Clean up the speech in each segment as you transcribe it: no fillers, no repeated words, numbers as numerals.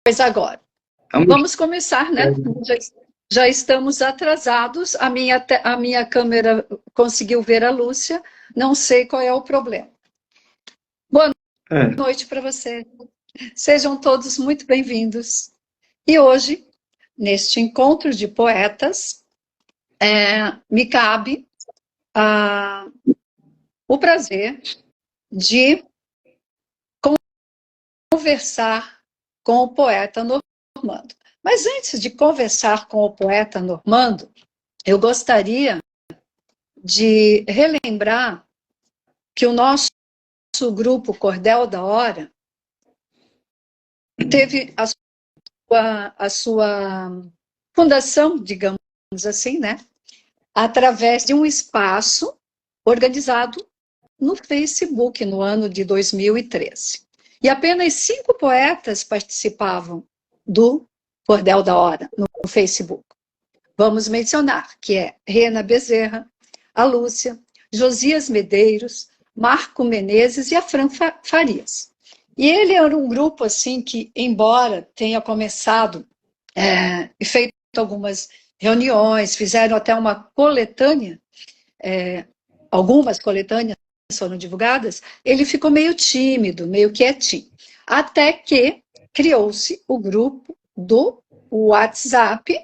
Pois agora, vamos começar, né? Já estamos atrasados, a minha câmera conseguiu ver a Lúcia, não sei qual é o problema. Boa noite para você. Sejam todos muito bem-vindos. E hoje, neste encontro de poetas, me cabe o prazer de conversar com o poeta Normando. Mas antes de conversar com o poeta Normando, eu gostaria de relembrar que o nosso grupo Cordel da Hora teve a sua fundação, digamos assim, né? Através de um espaço organizado no Facebook no ano de 2013. E apenas 5 poetas participavam do Cordel da Hora no Facebook. Vamos mencionar que é Rena Bezerra, a Lúcia, Josias Medeiros, Marco Menezes e a Fran Farias. E ele era um grupo assim que, embora tenha começado e feito algumas reuniões, fizeram até uma coletânea, algumas coletâneas foram divulgadas, ele ficou meio tímido, meio quietinho. Até que criou-se o grupo do WhatsApp,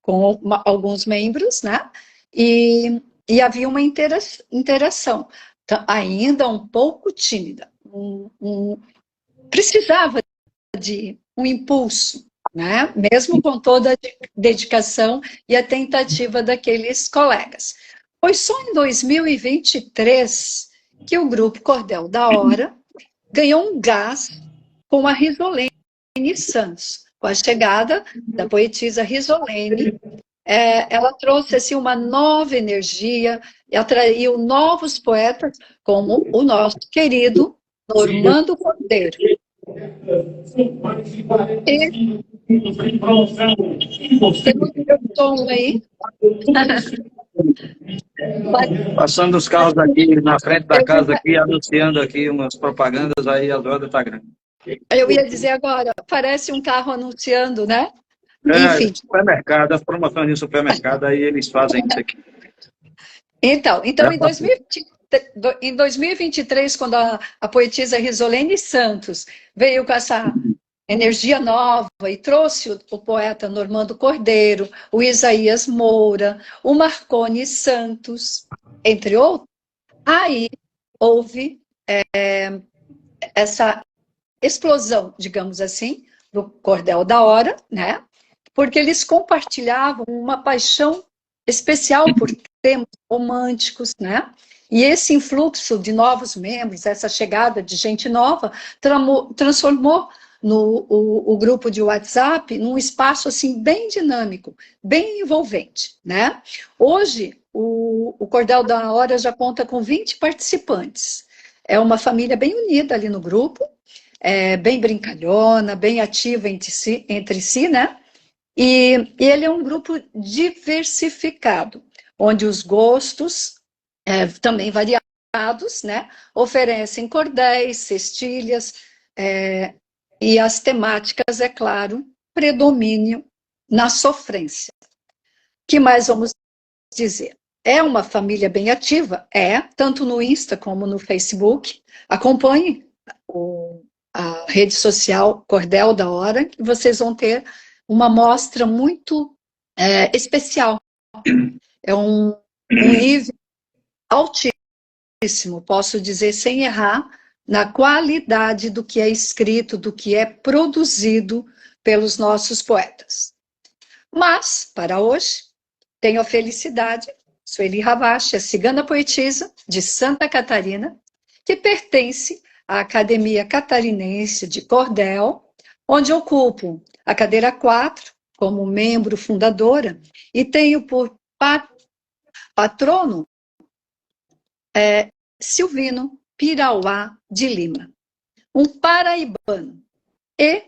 com alguns membros, né? E havia uma interação, ainda um pouco tímida. Precisava de um impulso, né? Mesmo com toda a dedicação e a tentativa daqueles colegas. Foi só em 2023 que o grupo Cordel da Hora ganhou um gás com a Risolene Santos. Com a chegada da poetisa Risolene, ela trouxe assim, uma nova energia e atraiu novos poetas, como o nosso querido Normando Cordeiro. Aí. Passando os carros aqui na frente da casa, aqui, anunciando aqui umas propagandas, aí as rodas tá grande. Eu ia dizer agora, parece um carro anunciando, né? Enfim. Supermercado, as promoções de supermercado, aí eles fazem isso aqui. Então em 2023, quando a poetisa Risolene Santos veio com essa energia nova e trouxe o poeta Normando Cordeiro, o Isaías Moura, o Marconi Santos, entre outros, aí houve essa explosão, digamos assim, do Cordel da Hora, né? Porque eles compartilhavam uma paixão especial por temas românticos, né? E esse influxo de novos membros, essa chegada de gente nova, transformou o grupo de WhatsApp num espaço assim bem dinâmico, bem envolvente, né? Hoje, o Cordel da Hora já conta com 20 participantes. É uma família bem unida ali no grupo, bem brincalhona, bem ativa entre si, né? E ele é um grupo diversificado, onde os gostos, também variados, né? Oferecem cordéis, cestilhas, e as temáticas, é claro, predomínio na sofrência. O que mais vamos dizer? É uma família bem ativa, tanto no Insta como no Facebook. Acompanhe a rede social Cordel da Hora, que vocês vão ter uma mostra muito especial. É um nível altíssimo, posso dizer sem errar, na qualidade do que é escrito, do que é produzido pelos nossos poetas. Mas, para hoje, tenho a felicidade, Sueli Ravache, a cigana poetisa de Santa Catarina, que pertence à Academia Catarinense de Cordel, onde ocupo a cadeira 4, como membro fundadora, e tenho por patrono Silvino Pirauá de Lima, um paraibano. E,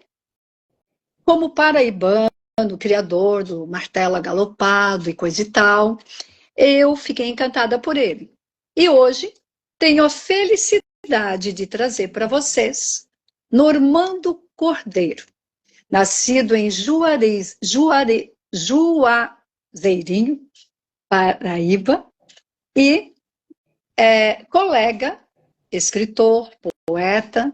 como paraibano, criador do martelo agalopado e coisa e tal, eu fiquei encantada por ele. E hoje tenho a felicidade de trazer para vocês Normando Cordeiro. nascido em Juazeirinho, Paraíba, e é colega, escritor, poeta,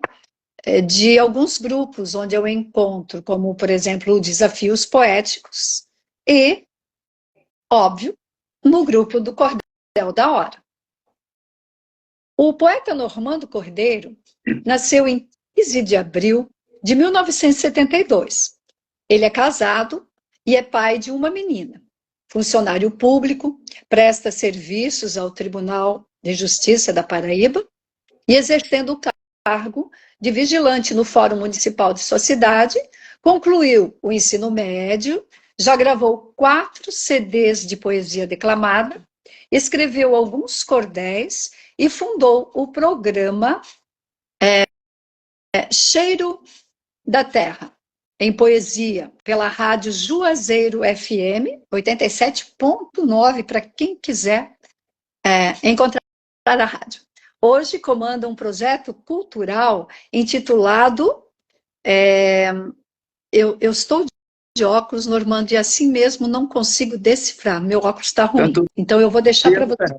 de alguns grupos onde eu encontro, como, por exemplo, Desafios Poéticos e, óbvio, no grupo do Cordel da Hora. O poeta Normando Cordeiro nasceu em 15 de abril de 1972. Ele é casado e é pai de uma menina. Funcionário público, presta serviços ao Tribunal de Justiça da Paraíba e exercendo o cargo de vigilante no Fórum Municipal de sua cidade, concluiu o ensino médio, já gravou 4 CDs de poesia declamada, escreveu alguns cordéis e fundou o programa Cheiro da Terra, em poesia, pela rádio Juazeiro FM, 87.9, para quem quiser encontrar a rádio. Hoje comanda um projeto cultural intitulado eu estou de óculos, Normando, e assim mesmo não consigo decifrar. Meu óculos está ruim. Então eu vou deixar para você.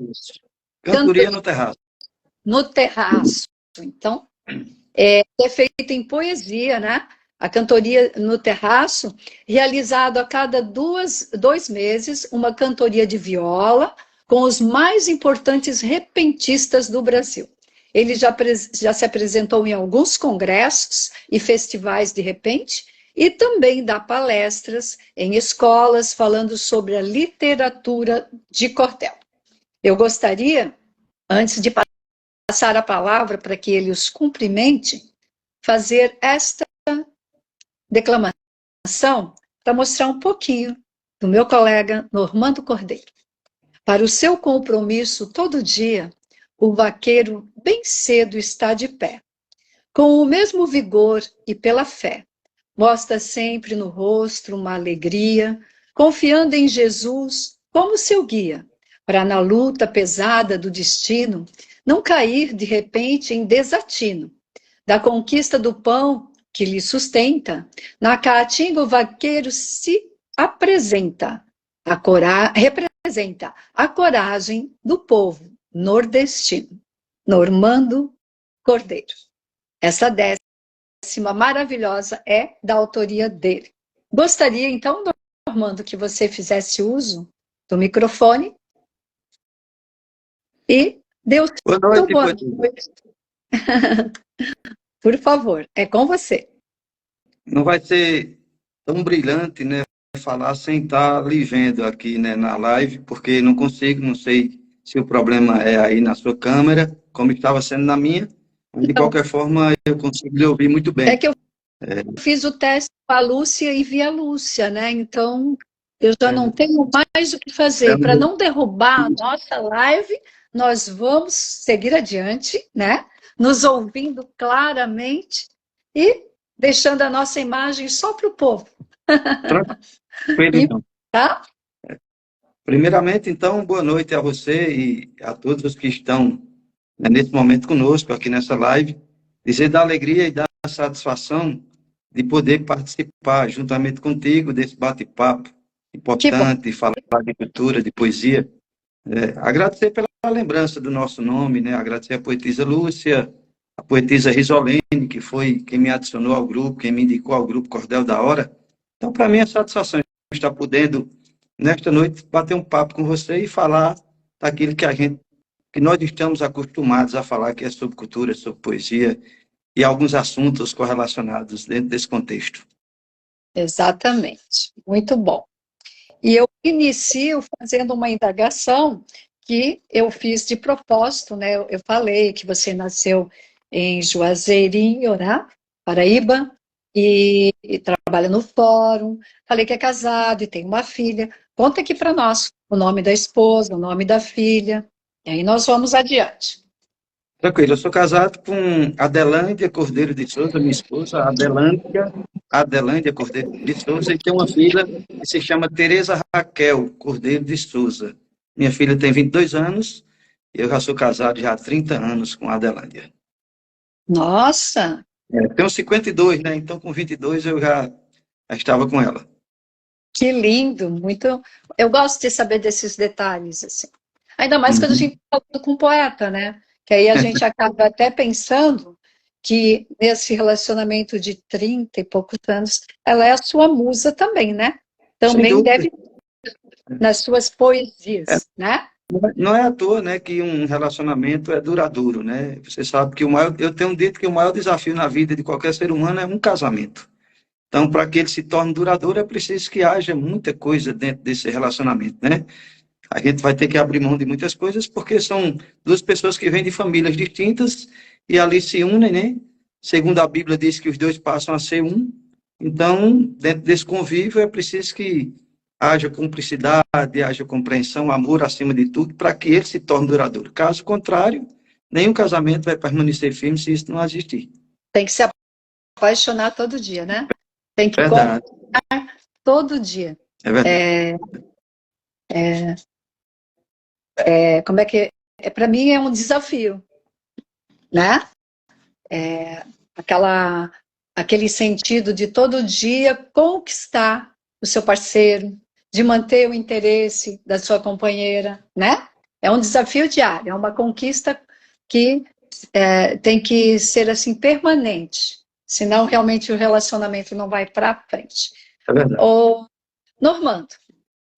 Cantoria no Terraço. No Terraço. Então, é feita em poesia, né? A cantoria no Terraço, realizado a cada 2 meses, uma cantoria de viola com os mais importantes repentistas do Brasil. Ele já se apresentou em alguns congressos e festivais de repente e também dá palestras em escolas falando sobre a literatura de cordel. Eu gostaria, antes de passar a palavra para que ele os cumprimente, fazer esta declamação para mostrar um pouquinho do meu colega Normando Cordeiro. Para o seu compromisso todo dia, o vaqueiro bem cedo está de pé, com o mesmo vigor e pela fé. Mostra sempre no rosto uma alegria, confiando em Jesus como seu guia, para na luta pesada do destino não cair de repente em desatino. Da conquista do pão que lhe sustenta, na caatinga o vaqueiro se apresenta, representa a coragem do povo nordestino. Normando Cordeiro. Essa 10ª maravilhosa é da autoria dele. Gostaria, então, Normando, que você fizesse uso do microfone e dê o seu boa noite. Por favor, é com você. Não vai ser tão brilhante, né, falar sem estar lhe vendo aqui, né, na live, porque não consigo, não sei se o problema é aí na sua câmera, como estava sendo na minha. De qualquer forma, eu consigo lhe ouvir muito bem. É que eu fiz o teste com a Lúcia e vi a Lúcia, né? Então, eu já não tenho mais o que fazer. Para não derrubar a nossa live, nós vamos seguir adiante, né? Nos ouvindo claramente e deixando a nossa imagem só para o povo. Tranquilo, tá? Primeiramente, então, boa noite a você e a todos os que estão nesse momento conosco, aqui nessa live. Dizer da alegria e da satisfação de poder participar juntamente contigo desse bate-papo importante, falar de cultura, de poesia. Agradecer pela lembrança do nosso nome, né? Agradecer a poetisa Lúcia, a poetisa Risolene, que foi quem me adicionou ao grupo, quem me indicou ao grupo Cordel da Hora. Então, para mim, é satisfação estar podendo, nesta noite, bater um papo com você e falar daquilo que nós estamos acostumados a falar, que é sobre cultura, sobre poesia e alguns assuntos correlacionados dentro desse contexto. Exatamente. Muito bom. E eu inicio fazendo uma indagação que eu fiz de propósito, né? Eu falei que você nasceu em Juazeirinho, né? Paraíba, e trabalha no fórum. Falei que é casado e tem uma filha. Conta aqui para nós o nome da esposa, o nome da filha, e aí nós vamos adiante. Tranquilo, eu sou casado com Adelândia Cordeiro de Souza, minha esposa, Adelândia Cordeiro de Souza, e tem uma filha que se chama Tereza Raquel Cordeiro de Souza. Minha filha tem 22 anos, e eu já sou casado já há 30 anos com a Adelândia. Nossa! Tenho 52, né? Então com 22 eu já estava com ela. Que lindo, muito. Eu gosto de saber desses detalhes, assim. Ainda mais quando a gente está falando com um poeta, né? Que aí a gente acaba até pensando que nesse relacionamento de 30 e poucos anos, ela é a sua musa também, né? Sem Também dúvida. deve nas suas poesias, né? Não é à toa, né, que um relacionamento é duradouro, né? Você sabe que eu tenho dito que o maior desafio na vida de qualquer ser humano é um casamento. Então, para que ele se torne duradouro, é preciso que haja muita coisa dentro desse relacionamento, né? A gente vai ter que abrir mão de muitas coisas, porque são duas pessoas que vêm de famílias distintas e ali se unem, né? Segundo a Bíblia diz que os dois passam a ser um. Então, dentro desse convívio, é preciso que haja cumplicidade, haja compreensão, amor acima de tudo, para que ele se torne duradouro. Caso contrário, nenhum casamento vai permanecer firme se isso não existir. Tem que se apaixonar todo dia, né? Tem que Verdade. contar todo dia. É verdade. Como é que para mim é um desafio, né? Aquele sentido de todo dia conquistar o seu parceiro, de manter o interesse da sua companheira, né? É um desafio diário, é uma conquista que tem que ser assim permanente, senão realmente o relacionamento não vai para frente. É verdade. Ô, Normando,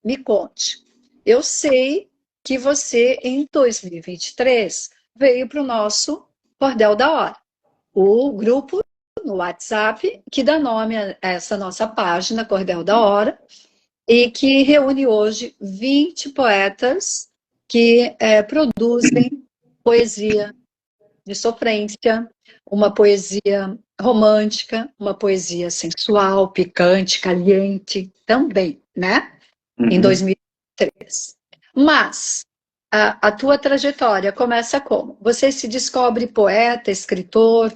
me conte. Eu sei que você, em 2023, veio para o nosso Cordel da Hora, o grupo no WhatsApp que dá nome a essa nossa página, Cordel da Hora, e que reúne hoje 20 poetas que produzem poesia de sofrência, uma poesia romântica, uma poesia sensual, picante, caliente, também, né? Em 2003. Mas a tua trajetória começa como? Você se descobre poeta, escritor,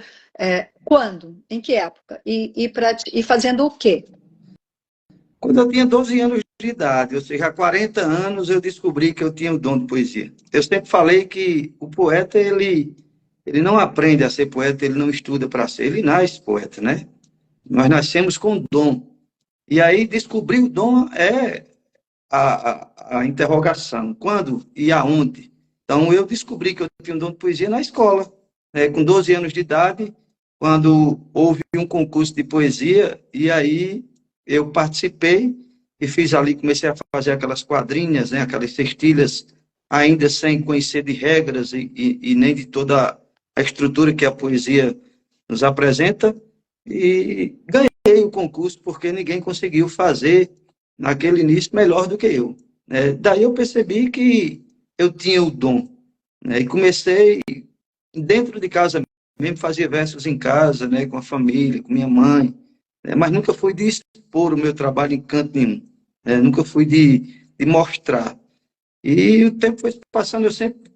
quando? Em que época? E fazendo o quê? Quando eu tinha 12 anos de idade, ou seja, há 40 anos, eu descobri que eu tinha o dom de poesia. Eu sempre falei que o poeta, ele não aprende a ser poeta, ele não estuda para ser, ele nasce poeta, né? Nós nascemos com dom. E aí, descobrir o dom é a interrogação. Quando e aonde? Então, eu descobri que eu tinha um dom de poesia na escola, né? Com 12 anos de idade, quando houve um concurso de poesia, e aí eu participei e fiz ali, comecei a fazer aquelas quadrinhas, né? Aquelas cestilhas, ainda sem conhecer de regras e nem de toda a estrutura que a poesia nos apresenta, e ganhei o concurso porque ninguém conseguiu fazer naquele início melhor do que eu. Daí eu percebi que eu tinha o dom, né? E comecei dentro de casa mesmo, fazia versos em casa, né? Com a família, com minha mãe, né? Mas nunca fui de expor o meu trabalho em canto nenhum, né? Nunca fui de mostrar. E o tempo foi passando, eu sempre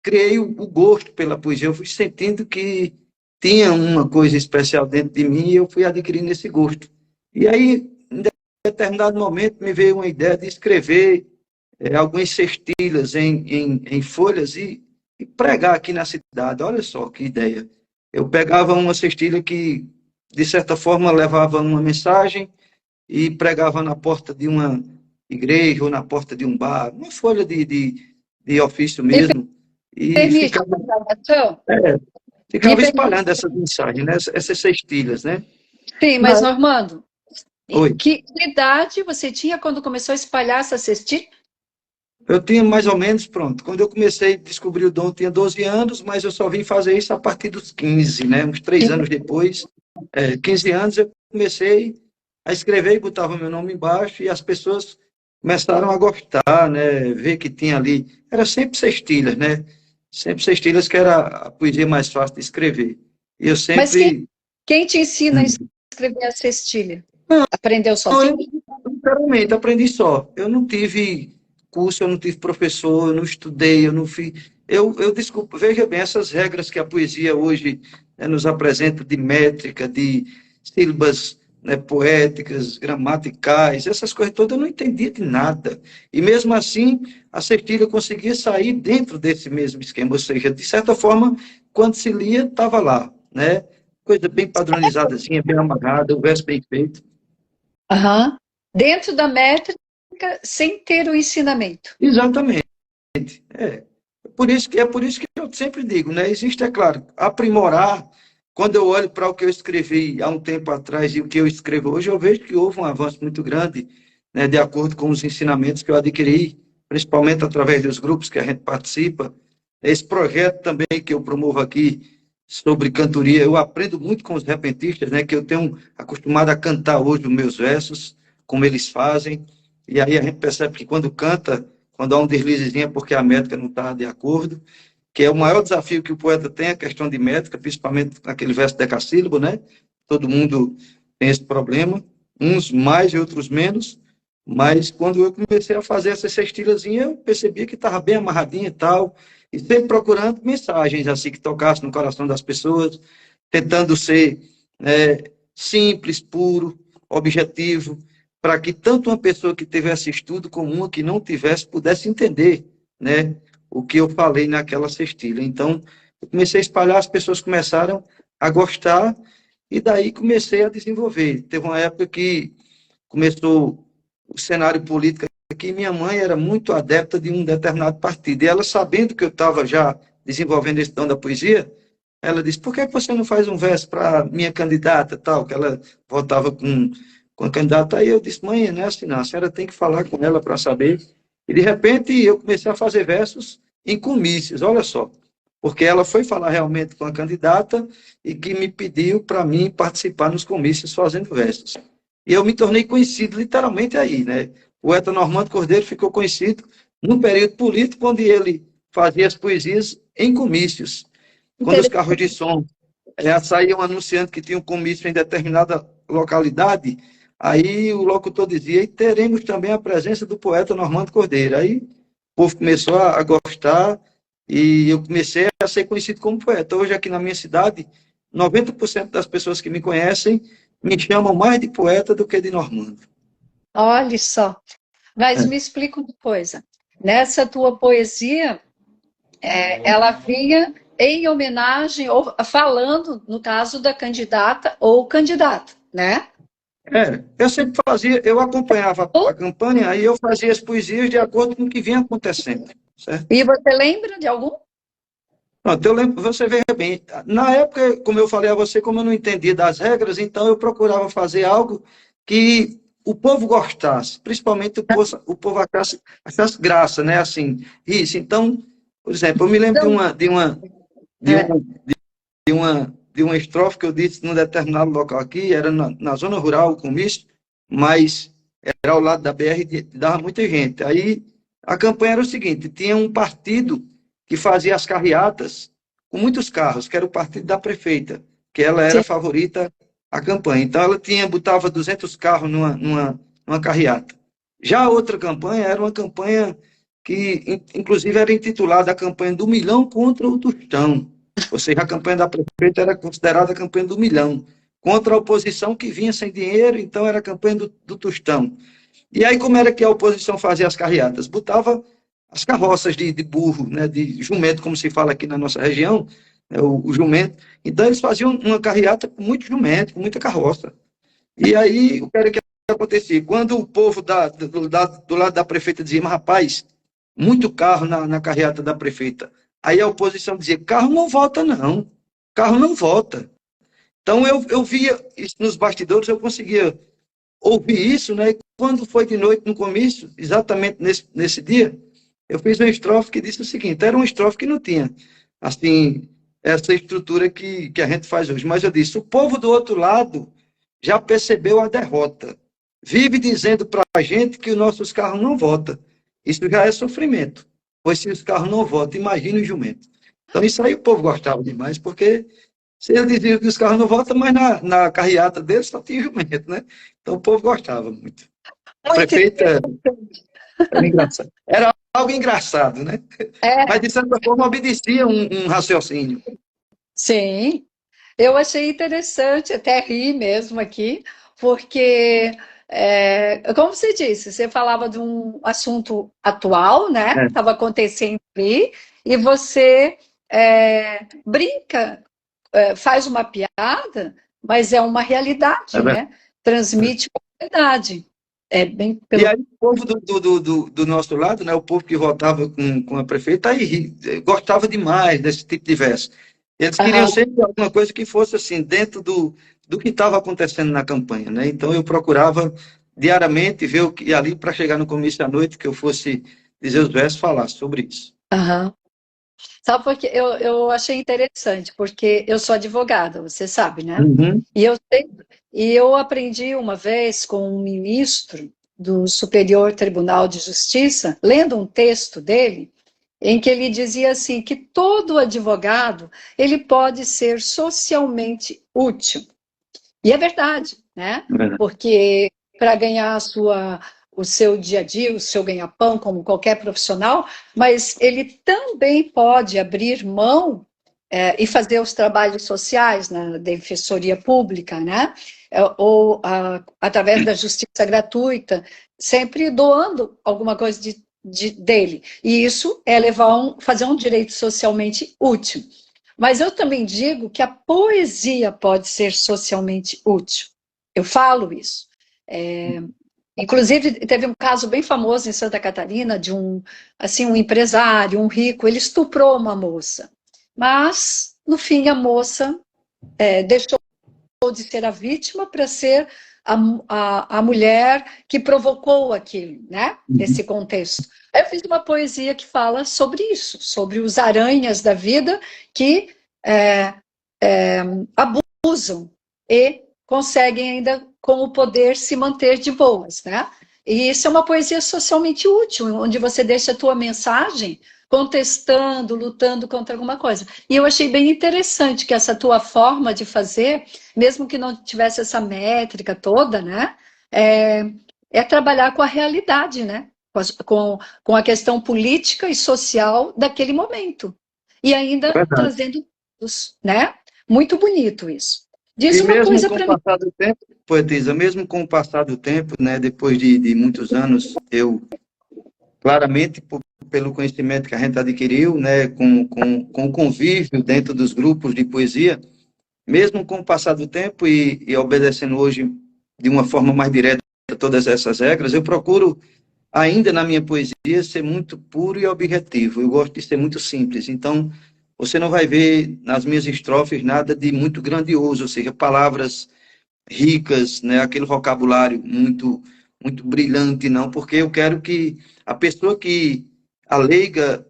criei o gosto pela poesia, eu fui sentindo que tinha uma coisa especial dentro de mim e eu fui adquirindo esse gosto. E aí, em determinado momento, me veio uma ideia de escrever algumas cestilhas em folhas e pregar aqui na cidade. Olha só que ideia. Eu pegava uma cestilha que, de certa forma, levava uma mensagem e pregava na porta de uma igreja ou na porta de um bar, uma folha de ofício mesmo. E Permite ficava espalhando essas mensagens, né? Essas cestilhas, né? Sim, mas Normando, Oi. que idade você tinha quando começou a espalhar essa cestilha? Eu tinha mais ou menos, pronto. Quando eu comecei a descobrir o dom, eu tinha 12 anos, mas eu só vim fazer isso a partir dos 15, né? Uns 3 anos depois, 15 anos, eu comecei a escrever e botava meu nome embaixo e as pessoas começaram a gostar, né? Ver que tinha ali. Era sempre cestilhas, né? Sempre cestilhas que era a poesia mais fácil de escrever. E eu sempre. Mas quem te ensina a escrever a cestilha? Aprendeu sozinho? Sinceramente, aprendi só. Eu não tive curso, eu não tive professor, eu não estudei, eu não fiz. Desculpa, veja bem, essas regras que a poesia hoje, né, nos apresenta de métrica, de sílabas, né, poéticas, gramaticais, essas coisas todas eu não entendia de nada. E mesmo assim, a cestilha conseguia sair dentro desse mesmo esquema, ou seja, de certa forma, quando se lia, estava lá, né? Coisa bem padronizada, assim, bem amarrada, o verso bem feito. Aham. Dentro da métrica, sem ter o ensinamento. Exatamente. É. É por isso que eu sempre digo, né? Existe, é claro, aprimorar. Quando eu olho para o que eu escrevi há um tempo atrás e o que eu escrevo hoje, eu vejo que houve um avanço muito grande, né, de acordo com os ensinamentos que eu adquiri, principalmente através dos grupos que a gente participa. Esse projeto também que eu promovo aqui sobre cantoria, eu aprendo muito com os repentistas, né, que eu tenho acostumado a cantar hoje os meus versos, como eles fazem, e aí a gente percebe que quando canta, quando há um deslizezinho é porque a métrica não está de acordo, que é o maior desafio que o poeta tem, a questão de métrica, principalmente naquele verso decassílabo, né? Todo mundo tem esse problema, uns mais e outros menos, mas quando eu comecei a fazer essa sextilazinha, eu percebia que estava bem amarradinha e tal, e sempre procurando mensagens assim que tocassem no coração das pessoas, tentando ser simples, puro, objetivo, para que tanto uma pessoa que tivesse estudo como uma que não tivesse pudesse entender, né, o que eu falei naquela cestilha. Então, eu comecei a espalhar, as pessoas começaram a gostar e daí comecei a desenvolver. Teve uma época que começou o cenário político aqui, minha mãe era muito adepta de um determinado partido, e ela, sabendo que eu estava já desenvolvendo esse dom da poesia, ela disse, por que você não faz um verso para minha candidata, tal, que ela votava com a candidata, aí eu disse, mãe, não é assim não, a senhora tem que falar com ela para saber, e de repente eu comecei a fazer versos em comícios, olha só, porque ela foi falar realmente com a candidata e que me pediu para mim participar nos comícios fazendo versos. E eu me tornei conhecido literalmente aí, né? O poeta Normando Cordeiro ficou conhecido no período político, onde ele fazia as poesias em comícios. Quando os carros de som saíam anunciando que tinha um comício em determinada localidade, aí o locutor dizia, e teremos também a presença do poeta Normando Cordeiro. Aí o povo começou a gostar e eu comecei a ser conhecido como poeta. Hoje, aqui na minha cidade, 90% das pessoas que me conhecem me chamam mais de poeta do que de Normando. Olha só. Mas me É. explica uma coisa. Nessa tua poesia, ela vinha em homenagem, ou falando, no caso, da candidata ou candidato, né? Eu sempre fazia, eu acompanhava a campanha, aí eu fazia as poesias de acordo com o que vinha acontecendo, certo? E você lembra de algum? Pronto, eu lembro, você veja bem, na época, como eu falei a você, como eu não entendia das regras, então eu procurava fazer algo que o povo gostasse, principalmente o povo achasse graça, né, assim, isso. Então, por exemplo, eu me lembro Não. de uma, de uma estrofe que eu disse num determinado local aqui, era na zona rural, o comício, mas era ao lado da BR e dava muita gente. Aí a campanha era o seguinte: tinha um partido que fazia as carreatas com muitos carros, que era o partido da prefeita, que ela era Sim. a favorita à campanha. Então ela botava 200 carros numa carreata. Já a outra campanha era uma campanha que, inclusive, era intitulada a campanha do milhão contra o Tostão. Ou seja, a campanha da prefeita era considerada a campanha do milhão, contra a oposição que vinha sem dinheiro, então era a campanha do Tostão. E aí, como era que a oposição fazia as carreatas? Botava as carroças de burro, né, de jumento, como se fala aqui na nossa região, né, o jumento. Então, eles faziam uma carreata com muito jumento, com muita carroça. E aí, o que era que acontecia? Quando o povo do lado da prefeita dizia, mas rapaz, muito carro na carreata da prefeita. Aí a oposição dizia, carro não vota, não. Carro não vota. Então, eu via isso nos bastidores, eu conseguia ouvir isso, né? E quando foi de noite no comício, exatamente nesse dia, eu fiz uma estrofe que disse o seguinte, era uma estrofe que não tinha, assim, essa estrutura que a gente faz hoje. Mas eu disse, o povo do outro lado já percebeu a derrota. Vive dizendo para a gente que os nossos carros não votam. Isso já é sofrimento. Pois se os carros não votam, imagine o jumento. Então, isso aí o povo gostava demais, porque se ele dizia que os carros não votam, mas na carreata deles só tinha jumento, né? Então, o povo gostava muito. A Muito prefeita era engraçado. Era algo engraçado, né? Mas, de certa forma, obedecia um raciocínio. sim. Eu achei interessante, até ri mesmo aqui, porque, como você disse, você falava de um assunto atual, né? É, Estava acontecendo ali, e você brinca, faz uma piada, mas é uma realidade, é né? verdade. Transmite verdade. É bem E pelo... aí, o povo do nosso lado, né, o povo que votava com a prefeita, aí gostava demais desse tipo de verso. Eles queriam Aham, sempre alguma coisa que fosse assim, dentro do que estava acontecendo na campanha, né? Então, eu procurava diariamente ver o que ali, para chegar no comício à noite, que eu fosse dizer os versos, falar sobre isso. aham. Sabe por quê? Eu achei interessante, porque eu sou advogada, você sabe, né? Uhum. E eu aprendi uma vez com um ministro do Superior Tribunal de Justiça, lendo um texto dele, em que ele dizia assim que todo advogado ele pode ser socialmente útil. E é verdade, né? Verdade. Porque para ganhar o seu dia a dia, o seu ganha-pão, como qualquer profissional, mas ele também pode abrir mão e fazer os trabalhos sociais na defensoria pública, né? Ou através da justiça gratuita, sempre doando alguma coisa dele. E isso é fazer um direito socialmente útil. Mas eu também digo que a poesia pode ser socialmente útil. Eu falo isso. Inclusive, teve um caso bem famoso em Santa Catarina de um empresário, um rico, ele estuprou uma moça. Mas, no fim, a moça deixou de ser a vítima para ser a mulher que provocou aquilo, né? Uhum. Nesse contexto. Aí eu fiz uma poesia que fala sobre isso, sobre os aranhas da vida que é, abusam e conseguem ainda, com o poder, se manter de boas, né? E isso é uma poesia socialmente útil, onde você deixa a tua mensagem contestando, lutando contra alguma coisa. E eu achei bem interessante que essa tua forma de fazer, mesmo que não tivesse essa métrica toda, né? É trabalhar com a realidade, né? Com a questão política e social daquele momento. E ainda Verdade. trazendo, né? Muito bonito isso. Diz E uma mesmo coisa com o para mim. passar do tempo, poetisa, mesmo com o passar do tempo, né, depois de muitos anos, eu claramente, pelo conhecimento que a gente adquiriu, né, com o convívio dentro dos grupos de poesia, mesmo com o passar do tempo e obedecendo hoje de uma forma mais direta todas essas regras, eu procuro, ainda na minha poesia, ser muito puro e objetivo. Eu gosto de ser muito simples. Então, você não vai ver nas minhas estrofes nada de muito grandioso, ou seja, palavras ricas, né, aquele vocabulário muito brilhante, não, porque eu quero que a pessoa que a leiga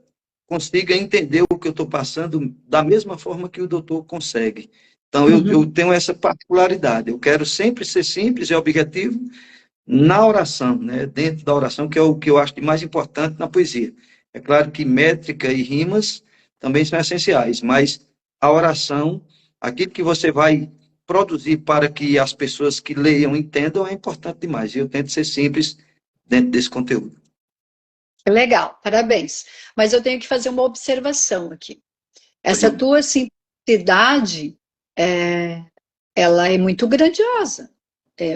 consiga entender o que eu estou passando da mesma forma que o doutor consegue. Então, eu Uhum. tenho essa particularidade. Eu quero sempre ser simples e objetivo na oração, né? Dentro da oração, que é o que eu acho de mais importante na poesia. É claro que métrica e rimas também são essenciais, mas a oração, aquilo que você vai produzir para que as pessoas que leiam entendam, é importante demais. E eu tento ser simples dentro desse conteúdo. Legal, parabéns. Mas eu tenho que fazer uma observação aqui. Pode Essa ir. tua simplicidade, é, ela é muito grandiosa.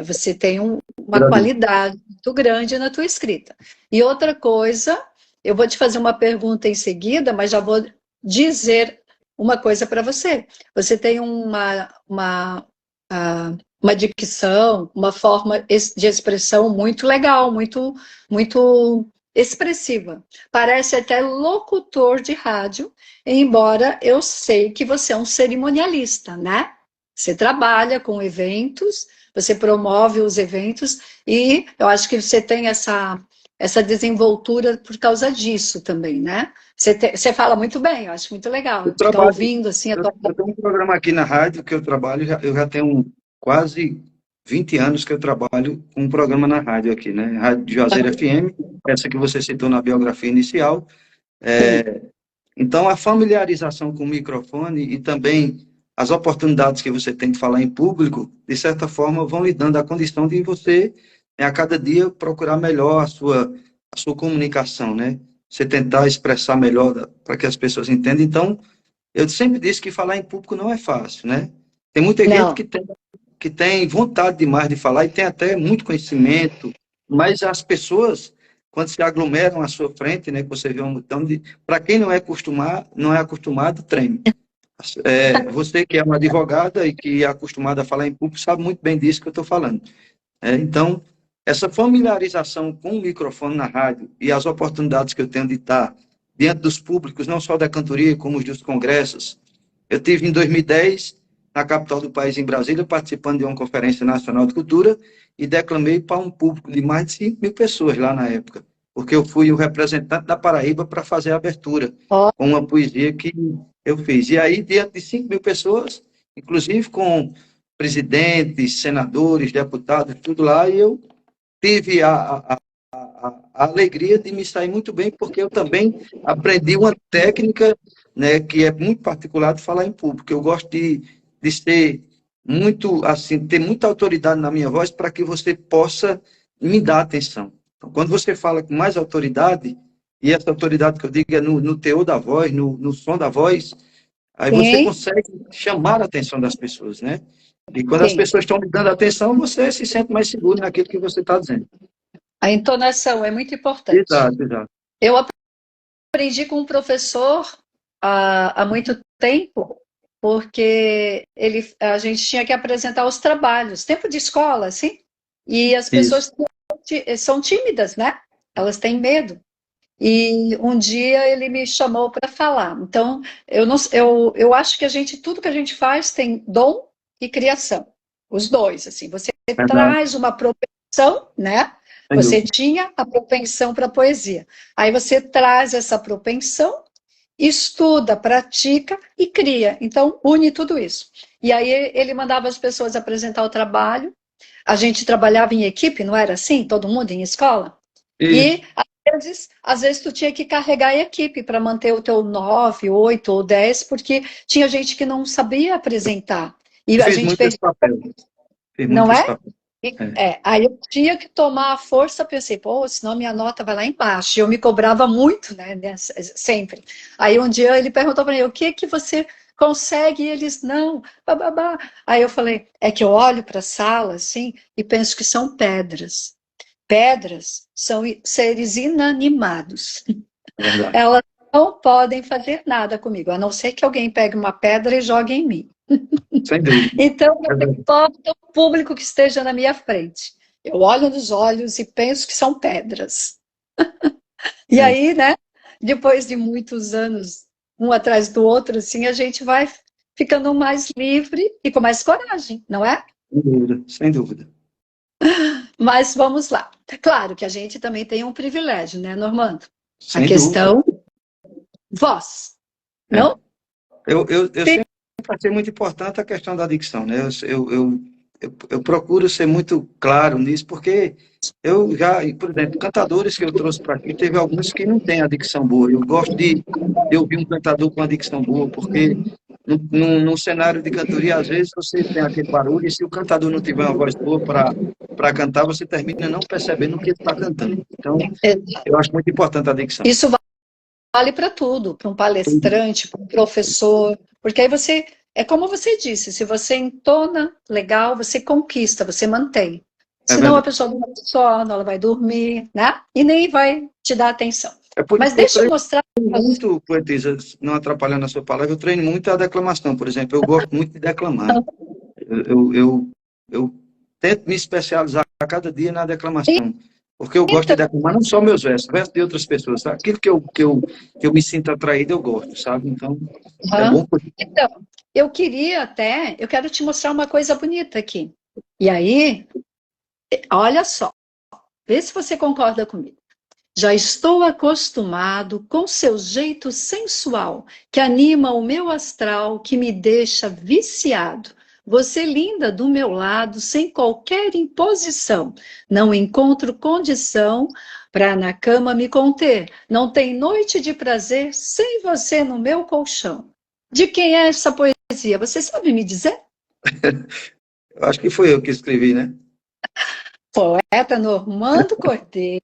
Você tem uma Agradeço. qualidade muito grande na tua escrita. E outra coisa, eu vou te fazer uma pergunta em seguida, mas já vou dizer uma coisa para você. Você tem uma dicção, uma forma de expressão muito legal, muito expressiva. Parece até locutor de rádio, embora eu sei que você é um cerimonialista, né? Você trabalha com eventos, você promove os eventos e eu acho que você tem essa desenvoltura por causa disso também, né? Você fala muito bem, eu acho muito legal Eu ficar trabalho, ouvindo assim a tua... eu tenho um programa aqui na rádio que eu trabalho, eu já tenho quase 20 anos que eu trabalho com um programa na rádio aqui, né? Rádio Juazeiro FM, essa que você citou na biografia inicial. Sim. Então, a familiarização com o microfone e também as oportunidades que você tem de falar em público, de certa forma, vão lhe dando a condição de você, né, a cada dia, procurar melhor a sua comunicação, né? Você tentar expressar melhor para que as pessoas entendam. Então, eu sempre disse que falar em público não é fácil, né? Tem muita gente Não. que tem vontade demais de falar e tem até muito conhecimento, mas as pessoas, quando se aglomeram à sua frente, né, que você vê um montão de... Para quem não é acostumado, treme. Você que é uma advogada e que é acostumada a falar em público, sabe muito bem disso que eu estou falando. Então, essa familiarização com o microfone na rádio e as oportunidades que eu tenho de estar diante dos públicos, não só da cantoria, como os dos congressos. Eu tive em 2010, na capital do país, em Brasília, participando de uma conferência nacional de cultura e declamei para um público de mais de 5.000 pessoas lá na época, porque eu fui o representante da Paraíba para fazer a abertura, Ó, com uma poesia que eu fiz. E aí, diante de 5.000 pessoas, inclusive com presidentes, senadores, deputados, tudo lá, e eu tive a alegria de me sair muito bem, porque eu também aprendi uma técnica, né, que é muito particular de falar em público. Eu gosto de ser muito, assim, ter muita autoridade na minha voz para que você possa me dar atenção. Então, quando você fala com mais autoridade, e essa autoridade que eu digo é no teor da voz, no som da voz, aí você sim, consegue chamar a atenção das pessoas, né? E quando as sim. pessoas estão lhe dando atenção, você se sente mais seguro naquilo que você está dizendo. A entonação é muito importante. Exato, exato. Eu aprendi com um professor há muito tempo, porque a gente tinha que apresentar os trabalhos, tempo de escola, assim, e as Isso. pessoas são tímidas, né? Elas têm medo. E um dia ele me chamou para falar. Então, eu acho que tudo que a gente faz tem dom e criação. Os dois, assim. Você Verdade, traz uma propensão, né? sem Você dúvida. tinha a propensão para a poesia. Aí você traz essa propensão, estuda, pratica e cria. Então, une tudo isso. E aí ele mandava as pessoas apresentar o trabalho. A gente trabalhava em equipe, não era assim? Todo mundo em escola? Isso. E às vezes tu tinha que carregar a equipe para manter o teu 9, 8 ou 10, porque tinha gente que não sabia apresentar. E Eu a fiz gente muito esse papel. Fiz muito não esse é? papel. É. Aí eu tinha que tomar a força, pensei, pô, senão minha nota vai lá embaixo. E eu me cobrava muito, né, sempre. Aí um dia ele perguntou para mim, o que que você consegue? E eles, não, bababá. Aí eu falei, é que eu olho para a sala, assim, e penso que são pedras. Pedras são seres inanimados. É verdade. Elas não podem fazer nada comigo, a não ser que alguém pegue uma pedra e jogue em mim. Sem dúvida. Então, É não verdade. importa o público que esteja na minha frente. Eu olho nos olhos e penso que são pedras. E É. aí, né, depois de muitos anos, um atrás do outro, assim, a gente vai ficando mais livre e com mais coragem, não é? Sem dúvida. Sem dúvida. Mas vamos lá. Claro que a gente também tem um privilégio, né, Normando? A Sem dúvida. questão voz, É. não? Eu sempre achei muito importante a questão da dicção, né? Eu procuro ser muito claro nisso, porque eu já, por exemplo, cantadores que eu trouxe para aqui, teve alguns que não têm a dicção boa. Eu gosto de ouvir um cantador com a dicção boa, porque no cenário de cantoria, às vezes você tem aquele barulho, e se o cantador não tiver uma voz boa para cantar, você termina não percebendo o que ele está cantando. Então, eu acho muito importante a dicção. Isso vale para tudo, para um palestrante, para um professor, porque aí você, é como você disse, se você entona legal, você conquista, você mantém. É Senão a verdade. pessoa não vai ter sono, ela vai dormir, né? E nem vai te dar atenção. É por isso Mas que eu deixa eu treino mostrar. muito, poetisa, não atrapalhando a sua palavra, eu treino muito a declamação, por exemplo. Eu gosto muito de declamar. Eu tento me especializar a cada dia na declamação, porque eu gosto de Então, declamar não só meus versos, versos de outras pessoas, sabe? Aquilo que eu me sinto atraído, eu gosto, sabe? Então, é bom. então, eu quero te mostrar uma coisa bonita aqui. E aí, olha só, vê se você concorda comigo. Já estou acostumado com seu jeito sensual, que anima o meu astral, que me deixa viciado. Você linda do meu lado, sem qualquer imposição. Não encontro condição para na cama me conter. Não tem noite de prazer sem você no meu colchão. De quem é essa poesia? Você sabe me dizer? Eu acho que foi eu que escrevi, né? Poeta Normando Cordeiro.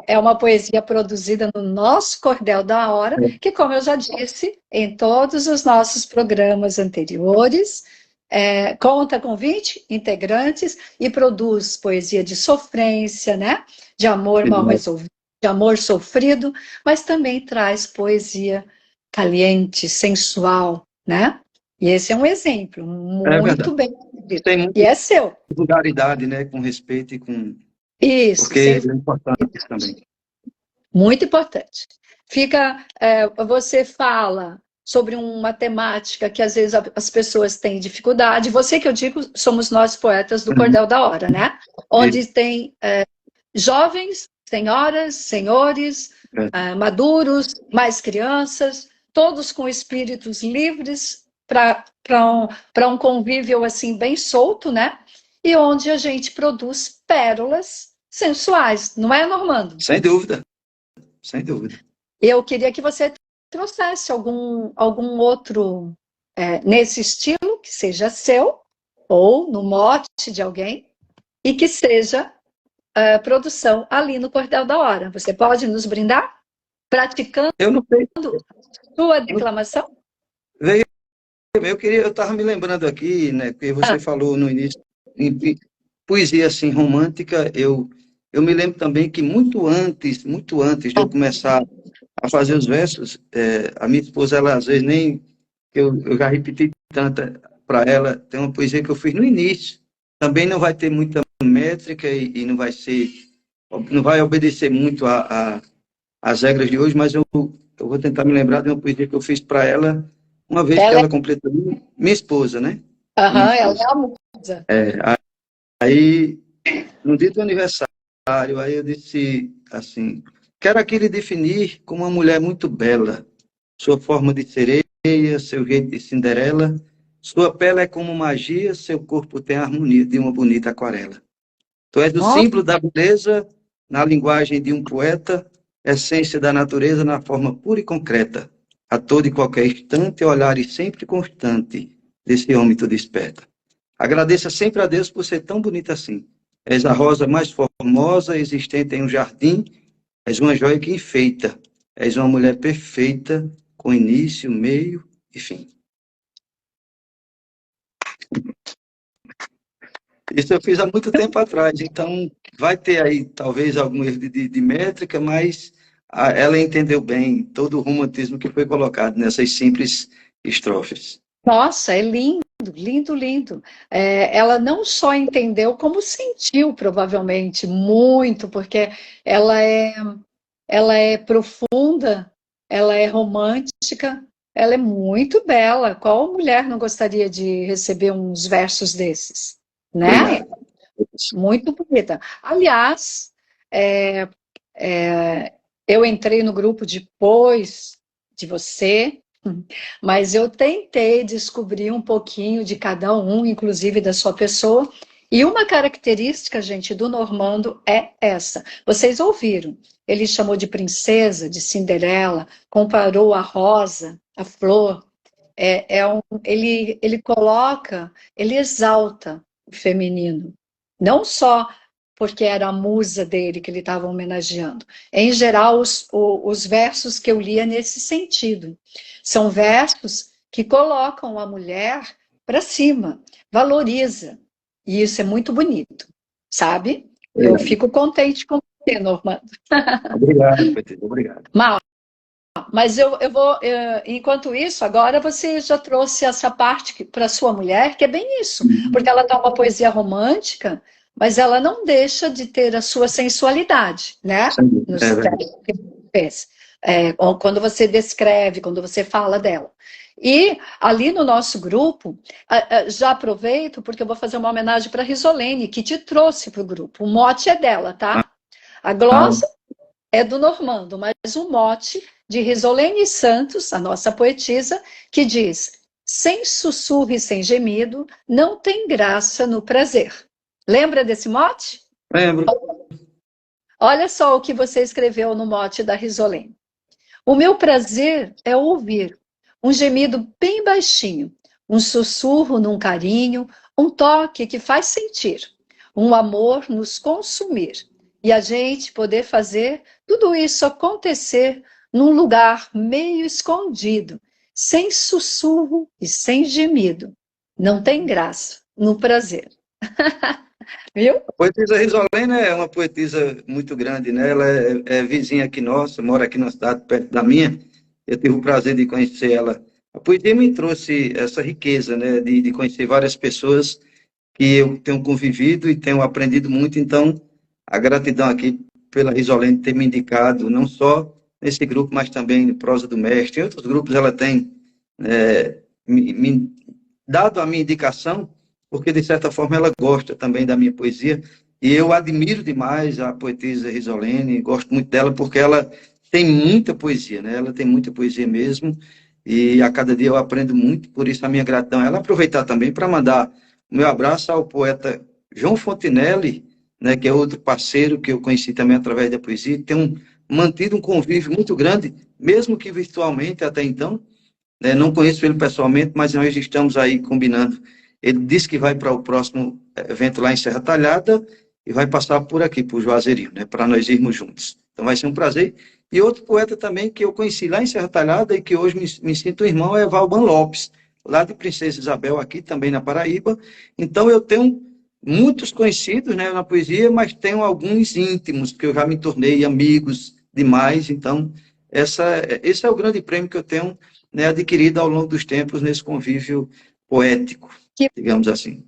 É uma poesia produzida no nosso Cordel da Hora, que, como eu já disse, em todos os nossos programas anteriores, conta com 20 integrantes e produz poesia de sofrência, né? De amor mal resolvido, de amor sofrido, mas também traz poesia caliente, sensual, né? E esse é um exemplo É muito verdade. bem escrito. Tem E muita é seu. vulgaridade, né? Com respeito e com... Isso, Porque sem é importante isso também. muito importante. Você fala sobre uma temática que às vezes as pessoas têm dificuldade. Você que eu digo, somos nós poetas do Uhum. Cordel da Hora, né? Onde tem jovens, senhoras, senhores, É. maduros, mais crianças, todos com espíritos livres para um convívio assim bem solto, né? E onde a gente produz pérolas sensuais, não é, Normando? Sem dúvida, sem dúvida. Eu queria que você trouxesse algum outro nesse estilo, que seja seu, ou no mote de alguém, e que seja produção ali no Cordel da Hora. Você pode nos brindar? Praticando Eu não sei, sua declamação? veio, eu estava me lembrando aqui, né, que você falou no início, em poesia assim, romântica, eu me lembro também que muito antes de eu começar a fazer os versos, a minha esposa, ela às vezes nem, eu já repeti tanta para ela, tem uma poesia que eu fiz no início, também não vai ter muita métrica e não vai ser, não vai obedecer muito às regras de hoje, mas eu vou tentar me lembrar de uma poesia que eu fiz para ela, uma vez que Ela é, ela completou, minha esposa, né? Minha ela é esposa. a musa. Aí, no dia do aniversário, aí eu disse assim, quero aqui lhe definir como uma mulher muito bela, sua forma de sereia, seu jeito de Cinderela, sua pele é como magia, seu corpo tem a harmonia de uma bonita aquarela. Tu és o Nossa, símbolo da beleza, na linguagem de um poeta, essência da natureza na forma pura e concreta. A todo e qualquer instante, olhar e sempre constante desse homem tu desperta. Agradeça sempre a Deus por ser tão bonita assim. És a rosa mais formosa existente em um jardim, és uma joia que enfeita, és uma mulher perfeita, com início, meio e fim. Isso eu fiz há muito tempo atrás, então vai ter aí talvez algum erro de métrica, mas ela entendeu bem todo o romantismo que foi colocado nessas simples estrofes. nossa, é lindo, lindo, lindo. Ela não só entendeu, como sentiu, provavelmente, muito, porque ela é, ela é profunda, ela é romântica, ela é muito bela. Qual mulher não gostaria de receber uns versos desses, né? Obrigado. Muito bonita. Aliás, é, eu entrei no grupo depois de você, mas eu tentei descobrir um pouquinho de cada um, inclusive da sua pessoa. E uma característica, gente, do Normando é essa. Vocês ouviram? Ele chamou de princesa, de Cinderela, comparou a rosa, a flor. Ele coloca, ele exalta o feminino. Não só porque era a musa dele que ele estava homenageando. Em geral, os versos que eu lia nesse sentido. São versos que colocam a mulher para cima, valoriza. E isso é muito bonito, sabe? Eu Obrigado, fico contente com você, Normando. obrigado, Petita, obrigado. Mas enquanto isso, agora você já trouxe essa parte para sua mulher, que é bem isso, porque ela tá uma poesia romântica, mas ela não deixa de ter a sua sensualidade, né? Nos textos que você fez. Quando você descreve, quando você fala dela. E ali no nosso grupo, já aproveito, porque eu vou fazer uma homenagem para a Risolene, que te trouxe para o grupo. O mote é dela, tá? A glosa é do Normando, mas o mote de Risolene Santos, a nossa poetisa, que diz: sem sussurro e sem gemido, não tem graça no prazer. Lembra desse mote? Lembro. Olha só o que você escreveu no mote da Risolene. O meu prazer é ouvir um gemido bem baixinho, um sussurro num carinho, um toque que faz sentir, um amor nos consumir e a gente poder fazer tudo isso acontecer num lugar meio escondido, sem sussurro e sem gemido. Não tem graça no prazer. Viu? A poetisa Risolena é uma poetisa muito grande, né? Ela é vizinha aqui nossa, mora aqui na cidade, perto da minha. Eu tive o prazer de conhecer ela A poesia me trouxe essa riqueza, né, de conhecer várias pessoas que eu tenho convivido e tenho aprendido muito. Então, a gratidão aqui pela Risolene ter me indicado, não só nesse grupo, mas também no Prosa do Mestre. Em outros grupos ela tem me dado a minha indicação, porque, de certa forma, ela gosta também da minha poesia. E eu admiro demais a poetisa Risolene, gosto muito dela, porque ela tem muita poesia, né? Ela tem muita poesia mesmo, e a cada dia eu aprendo muito, por isso a minha gratidão. Ela aproveitar também para mandar o meu abraço ao poeta João Fontinelli, né, que é outro parceiro que eu conheci também através da poesia, tem mantido um convívio muito grande, mesmo que virtualmente até então, né, não conheço ele pessoalmente, mas nós estamos aí combinando. Ele disse que vai para o próximo evento lá em Serra Talhada e vai passar por aqui, por Juazeirinho, né, para nós irmos juntos. Então vai ser um prazer. E outro poeta também que eu conheci lá em Serra Talhada e que hoje me sinto irmão é Valban Lopes, lá de Princesa Isabel, aqui também na Paraíba. Então eu tenho muitos conhecidos, né, na poesia, mas tenho alguns íntimos, que eu já me tornei amigos demais. Então, esse é o grande prêmio que eu tenho, né, adquirido ao longo dos tempos nesse convívio poético, digamos assim.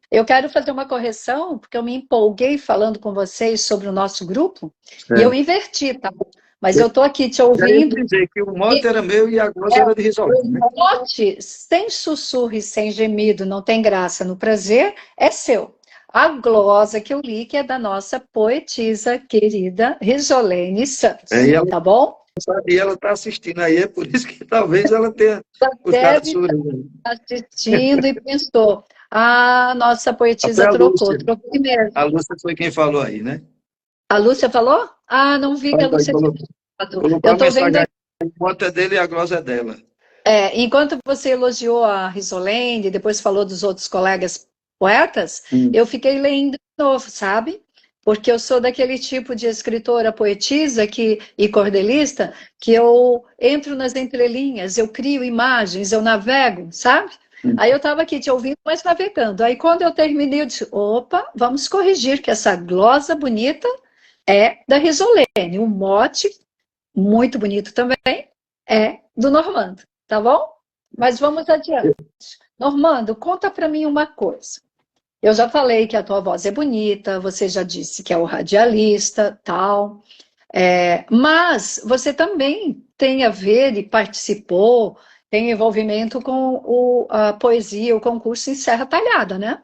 Eu quero fazer uma correção, porque eu me empolguei falando com vocês sobre o nosso grupo, e eu inverti, tá? Mas eu estou aqui te ouvindo. Eu ia dizer que o mote era meu e a glosa era de Risolene, né? O mote, sem sussurro e sem gemido, não tem graça no prazer, é seu. A glosa que eu li, que é da nossa poetisa querida Risolene Santos, tá bom? E ela está assistindo aí, é por isso que talvez ela tenha deve estar assistindo e pensou, nossa poetisa trocou mesmo. A Lúcia foi quem falou aí, né? A Lúcia falou? Não vi que a Lúcia tinha falado. Eu estou vendo a conta dele e a glosa é dela. Enquanto você elogiou a Risolene, depois falou dos outros colegas poetas, eu fiquei lendo de novo, sabe? Porque eu sou daquele tipo de escritora poetisa e cordelista que eu entro nas entrelinhas, eu crio imagens, eu navego, sabe? Aí eu estava aqui te ouvindo, mas navegando. Aí quando eu terminei, eu disse, opa, vamos corrigir, que essa glosa bonita é da Risolene. O mote, muito bonito também, é do Normando, tá bom? Mas vamos adiante. Normando, conta para mim uma coisa. Eu já falei que a tua voz é bonita, você já disse que é o radialista, tal. Mas você também tem a ver e participou, tem envolvimento com a poesia, o concurso em Serra Talhada, né?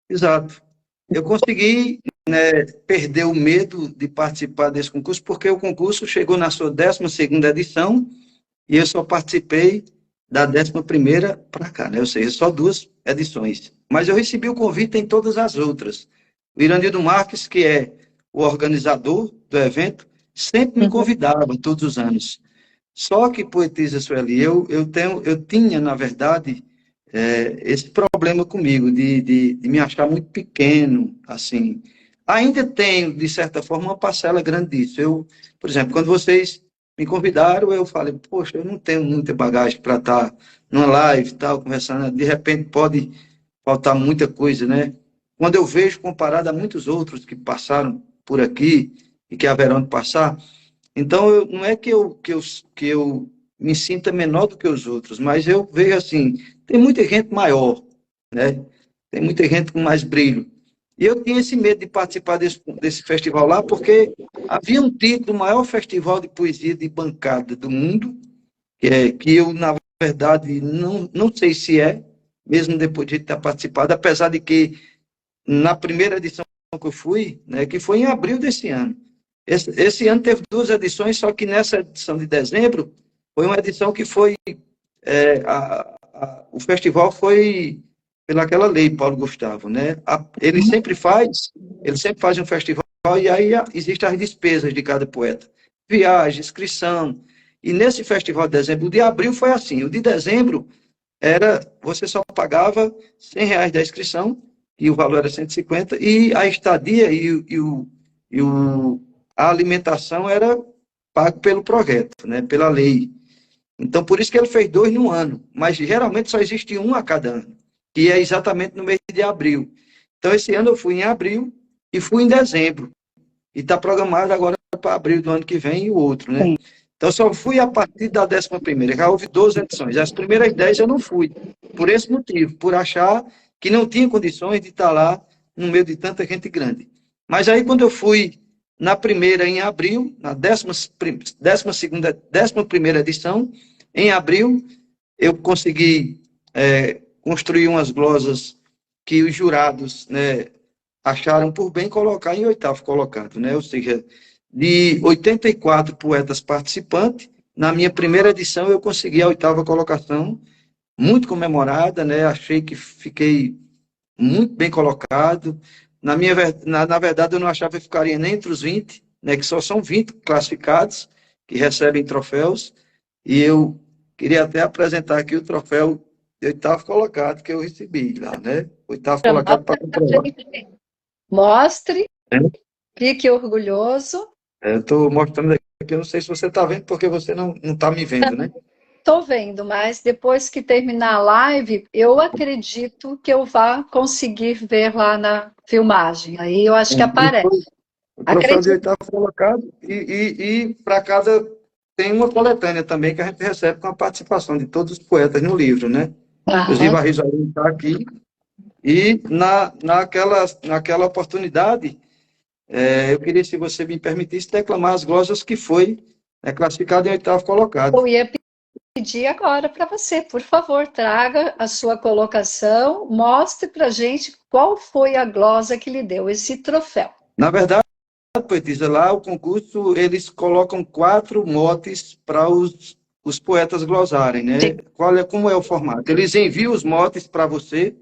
Exato. Eu consegui, né, perder o medo de participar desse concurso, porque o concurso chegou na sua 12ª edição e eu só participei da 11ª para cá, né? Ou seja, só 2 edições. Mas eu recebi o convite em todas as outras. O Iranildo Marques, que é o organizador do evento, sempre me convidava todos os anos. Só que, poetisa Sueli, eu tinha, na verdade, esse problema comigo, de me achar muito pequeno, assim. Ainda tenho, de certa forma, uma parcela grande disso. Por exemplo, quando vocês me convidaram, eu falei, poxa, eu não tenho muita bagagem para estar numa live e tal, conversando, de repente pode faltar muita coisa, né? Quando eu vejo comparado a muitos outros que passaram por aqui e que haverão de passar, então não é que eu me sinta menor do que os outros, mas eu vejo assim, tem muita gente maior, né? Tem muita gente com mais brilho. E eu tinha esse medo de participar desse festival lá, porque havia um título, o maior festival de poesia de bancada do mundo, que eu, na verdade, não sei se mesmo depois de ter participado, apesar de que na primeira edição que eu fui, né, que foi em abril desse ano. Esse ano teve 2 edições, só que nessa edição de dezembro, foi uma edição que foi... o festival foi pelaquela lei, Paulo Gustavo, né? Ele sempre faz um festival e aí existem as despesas de cada poeta. Viagem, inscrição. E nesse festival de dezembro, o de abril foi assim. O de dezembro você só pagava R$100 da inscrição, e o valor era 150, e a estadia a alimentação era pago pelo projeto, né? Pela lei. Então, por isso que ele fez 2 no ano, mas geralmente só existe um a cada ano, que é exatamente no mês de abril. Então, esse ano eu fui em abril e fui em dezembro, e está programado agora para abril do ano que vem e o outro, né? Então, só fui a partir da 11ª, já houve 12 edições. As primeiras 10 eu não fui, por esse motivo, por achar que não tinha condições de estar lá no meio de tanta gente grande. Mas aí, quando eu fui na primeira, em abril, na 11ª edição, em abril, eu consegui construir umas glosas que os jurados, né, acharam por bem colocar em 8º colocado, né? Ou seja, de 84 poetas participantes, na minha primeira edição eu consegui a 8ª colocação, muito comemorada, né? Achei que fiquei muito bem colocado. Na verdade, eu não achava que ficaria nem entre os 20, né? Que só são 20 classificados que recebem troféus, e eu queria até apresentar aqui o troféu de 8º colocado que eu recebi lá, né? 8º colocado para comprovar. Mostre, fique orgulhoso. Eu estou mostrando aqui, eu não sei se você está vendo, porque você não está me vendo, né? Estou vendo, mas depois que terminar a live, eu acredito que eu vá conseguir ver lá na filmagem. Aí eu acho que aparece. O troféu de 8º colocado, e para cada tem uma coletânea também que a gente recebe com a participação de todos os poetas no livro, né? Inclusive a Risalina está aqui. E naquela oportunidade, eu queria, se você me permitisse, declamar as glosas que foi classificado em 8º colocado. Eu ia pedir agora para você, por favor, traga a sua colocação, mostre para a gente qual foi a glosa que lhe deu esse troféu. Na verdade, poetisa, lá o concurso, eles colocam 4 motes para os poetas glosarem, né? Como é o formato? Eles enviam os motes para você,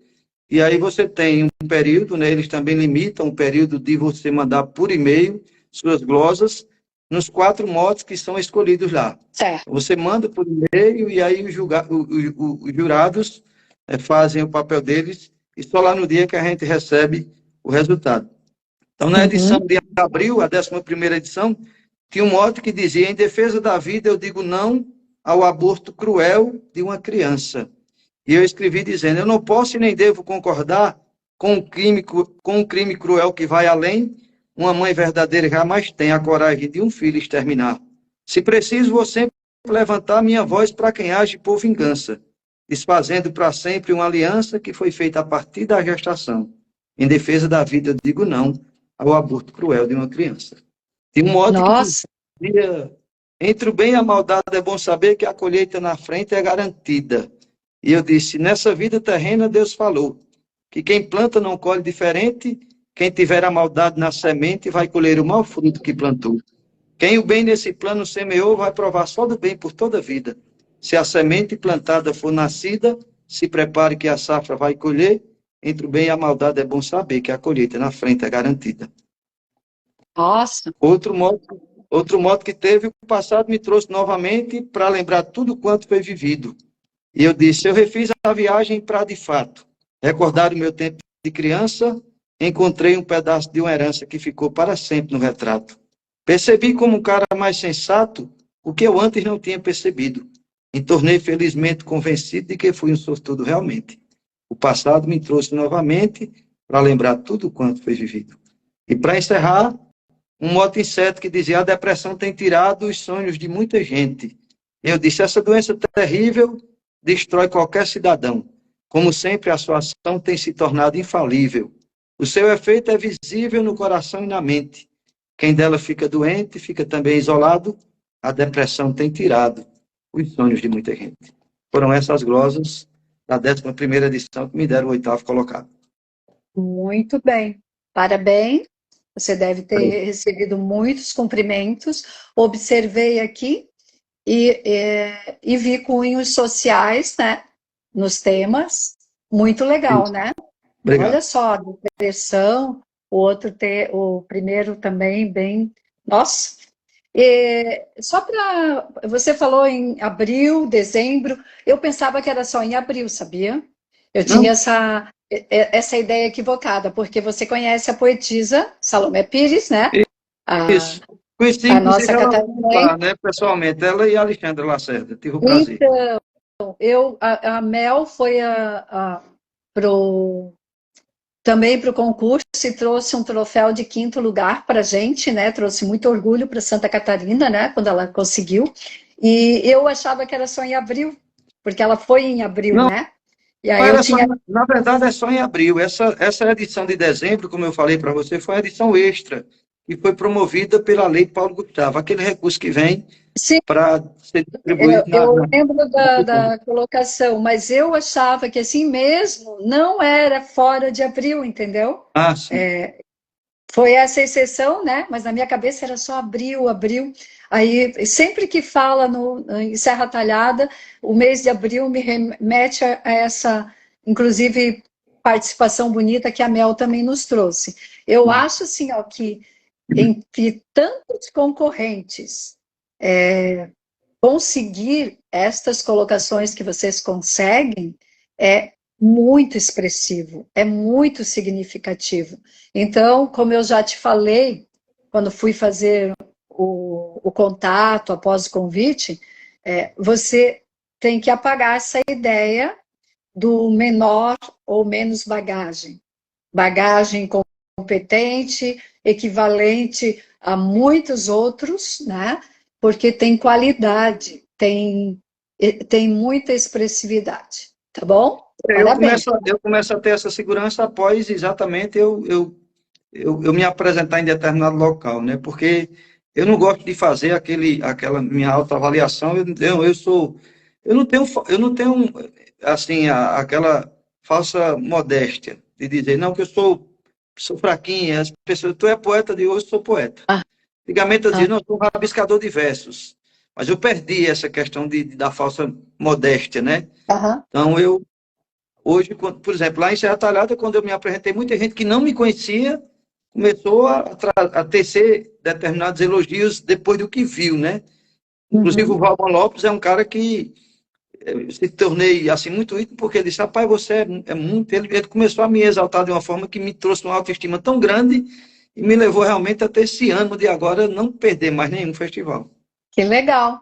e aí você tem um período, né? Eles também limitam o período de você mandar por e-mail suas glosas nos 4 motes que são escolhidos lá. Certo. Você manda por e-mail, e aí os jurados fazem o papel deles, e só lá no dia que a gente recebe o resultado. Então, na edição de abril, a 11ª edição, tinha um mote que dizia: em defesa da vida, eu digo não ao aborto cruel de uma criança. E eu escrevi dizendo: eu não posso e nem devo concordar com um crime cruel que vai além. Uma mãe verdadeira jamais tem a coragem de um filho exterminar. Se preciso, vou sempre levantar minha voz para quem age por vingança, desfazendo para sempre uma aliança que foi feita a partir da gestação. Em defesa da vida, eu digo não ao aborto cruel de uma criança. De um modo que dizia: entre o bem e a maldade é bom saber que a colheita na frente é garantida. E eu disse: nessa vida terrena Deus falou que quem planta não colhe diferente, quem tiver a maldade na semente vai colher o mau fruto que plantou. Quem o bem nesse plano semeou vai provar só do bem por toda a vida. Se a semente plantada for nascida, se prepare que a safra vai colher. Entre o bem e a maldade é bom saber que a colheita na frente é garantida. Nossa! Outro modo que teve, o passado me trouxe novamente para lembrar tudo quanto foi vivido. E eu disse: eu refiz a viagem para, de fato, recordar o meu tempo de criança, encontrei um pedaço de uma herança que ficou para sempre no retrato. Percebi como um cara mais sensato o que eu antes não tinha percebido. Me tornei felizmente convencido de que fui um sortudo realmente. O passado me trouxe novamente para lembrar tudo quanto foi vivido. E para encerrar, um mote inseto que dizia: a depressão tem tirado os sonhos de muita gente. Eu disse: essa doença terrível destrói qualquer cidadão. Como sempre, a sua ação tem se tornado infalível. O seu efeito é visível no coração e na mente. Quem dela fica doente, fica também isolado. A depressão tem tirado os sonhos de muita gente. Foram essas glosas da 11ª edição que me deram o 8º colocado. Muito bem. Parabéns. Você deve ter recebido muitos cumprimentos. Observei aqui e vi cunhos sociais, né, nos temas. Muito legal, né? Obrigado. Olha só, depressão, o primeiro também bem... Nossa! Só para... Você falou em abril, dezembro. Eu pensava que era só em abril, sabia? Eu tinha essa ideia equivocada, porque você conhece a poetisa Salomé Pires, né? Isso. Conheci, A inclusive, nossa ela catarinense. lá, né, pessoalmente, ela e a Alexandra Lacerda. Tive o prazer. Então, a Mel foi pro também para o concurso e trouxe um troféu de 5º lugar para a gente, né? Trouxe muito orgulho para Santa Catarina, né? Quando ela conseguiu. E eu achava que era só em abril, porque ela foi em abril, Não, né? E aí eu era só, tinha. na verdade, é só em abril. Essa edição de dezembro, como eu falei para você, foi uma edição extra, que foi promovida pela Lei Paulo Gustavo, aquele recurso que vem Sim, para ser distribuído eu lembro da colocação, mas eu achava que assim mesmo não era fora de abril, entendeu? Ah, sim. Foi essa exceção, né? Mas na minha cabeça era só abril, abril. Aí, sempre que fala em Serra Talhada, o mês de abril me remete a essa, inclusive, participação bonita que a Mel também nos trouxe. Eu acho, assim, ó, que entre tantos concorrentes, conseguir estas colocações que vocês conseguem é muito expressivo, é muito significativo. Então, como eu já te falei, quando fui fazer o contato após o convite, você tem que apagar essa ideia do menor ou menos bagagem. Bagagem competente, equivalente a muitos outros, né? Porque tem qualidade, tem muita expressividade, tá bom? Parabéns. Eu começo a ter essa segurança após exatamente eu me apresentar em determinado local, né? Porque eu não gosto de fazer aquela minha autoavaliação. Eu não tenho assim aquela falsa modéstia de dizer não que eu sou fraquinha. As pessoas, tu é poeta de hoje, eu sou poeta. Ah, Antigamente eu ah, dizia não, eu sou um rabiscador de versos, mas eu perdi essa questão da falsa modéstia, né? aham. Então hoje, por exemplo, lá em Serra Talhada, quando eu me apresentei, muita gente que não me conhecia começou a tecer determinados elogios depois do que viu, né? Inclusive, o Uhum. Valmar Lopes é um cara que se tornei assim muito íntimo, porque ele disse, rapaz, você é muito... Ele começou a me exaltar de uma forma que me trouxe uma autoestima tão grande e me levou realmente a ter esse ânimo de agora não perder mais nenhum festival. Que legal,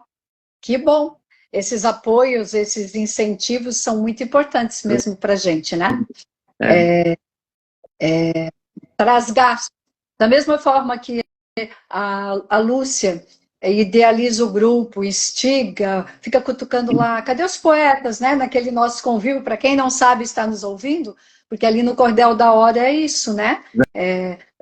que bom. Esses apoios, esses incentivos são muito importantes mesmo para a gente, né? É, Traz gasto. Da mesma forma que a Lúcia idealiza o grupo, instiga, fica cutucando lá, cadê os poetas, né? Naquele nosso convívio, para quem não sabe, está nos ouvindo, porque ali no Cordel da Hora é isso, né?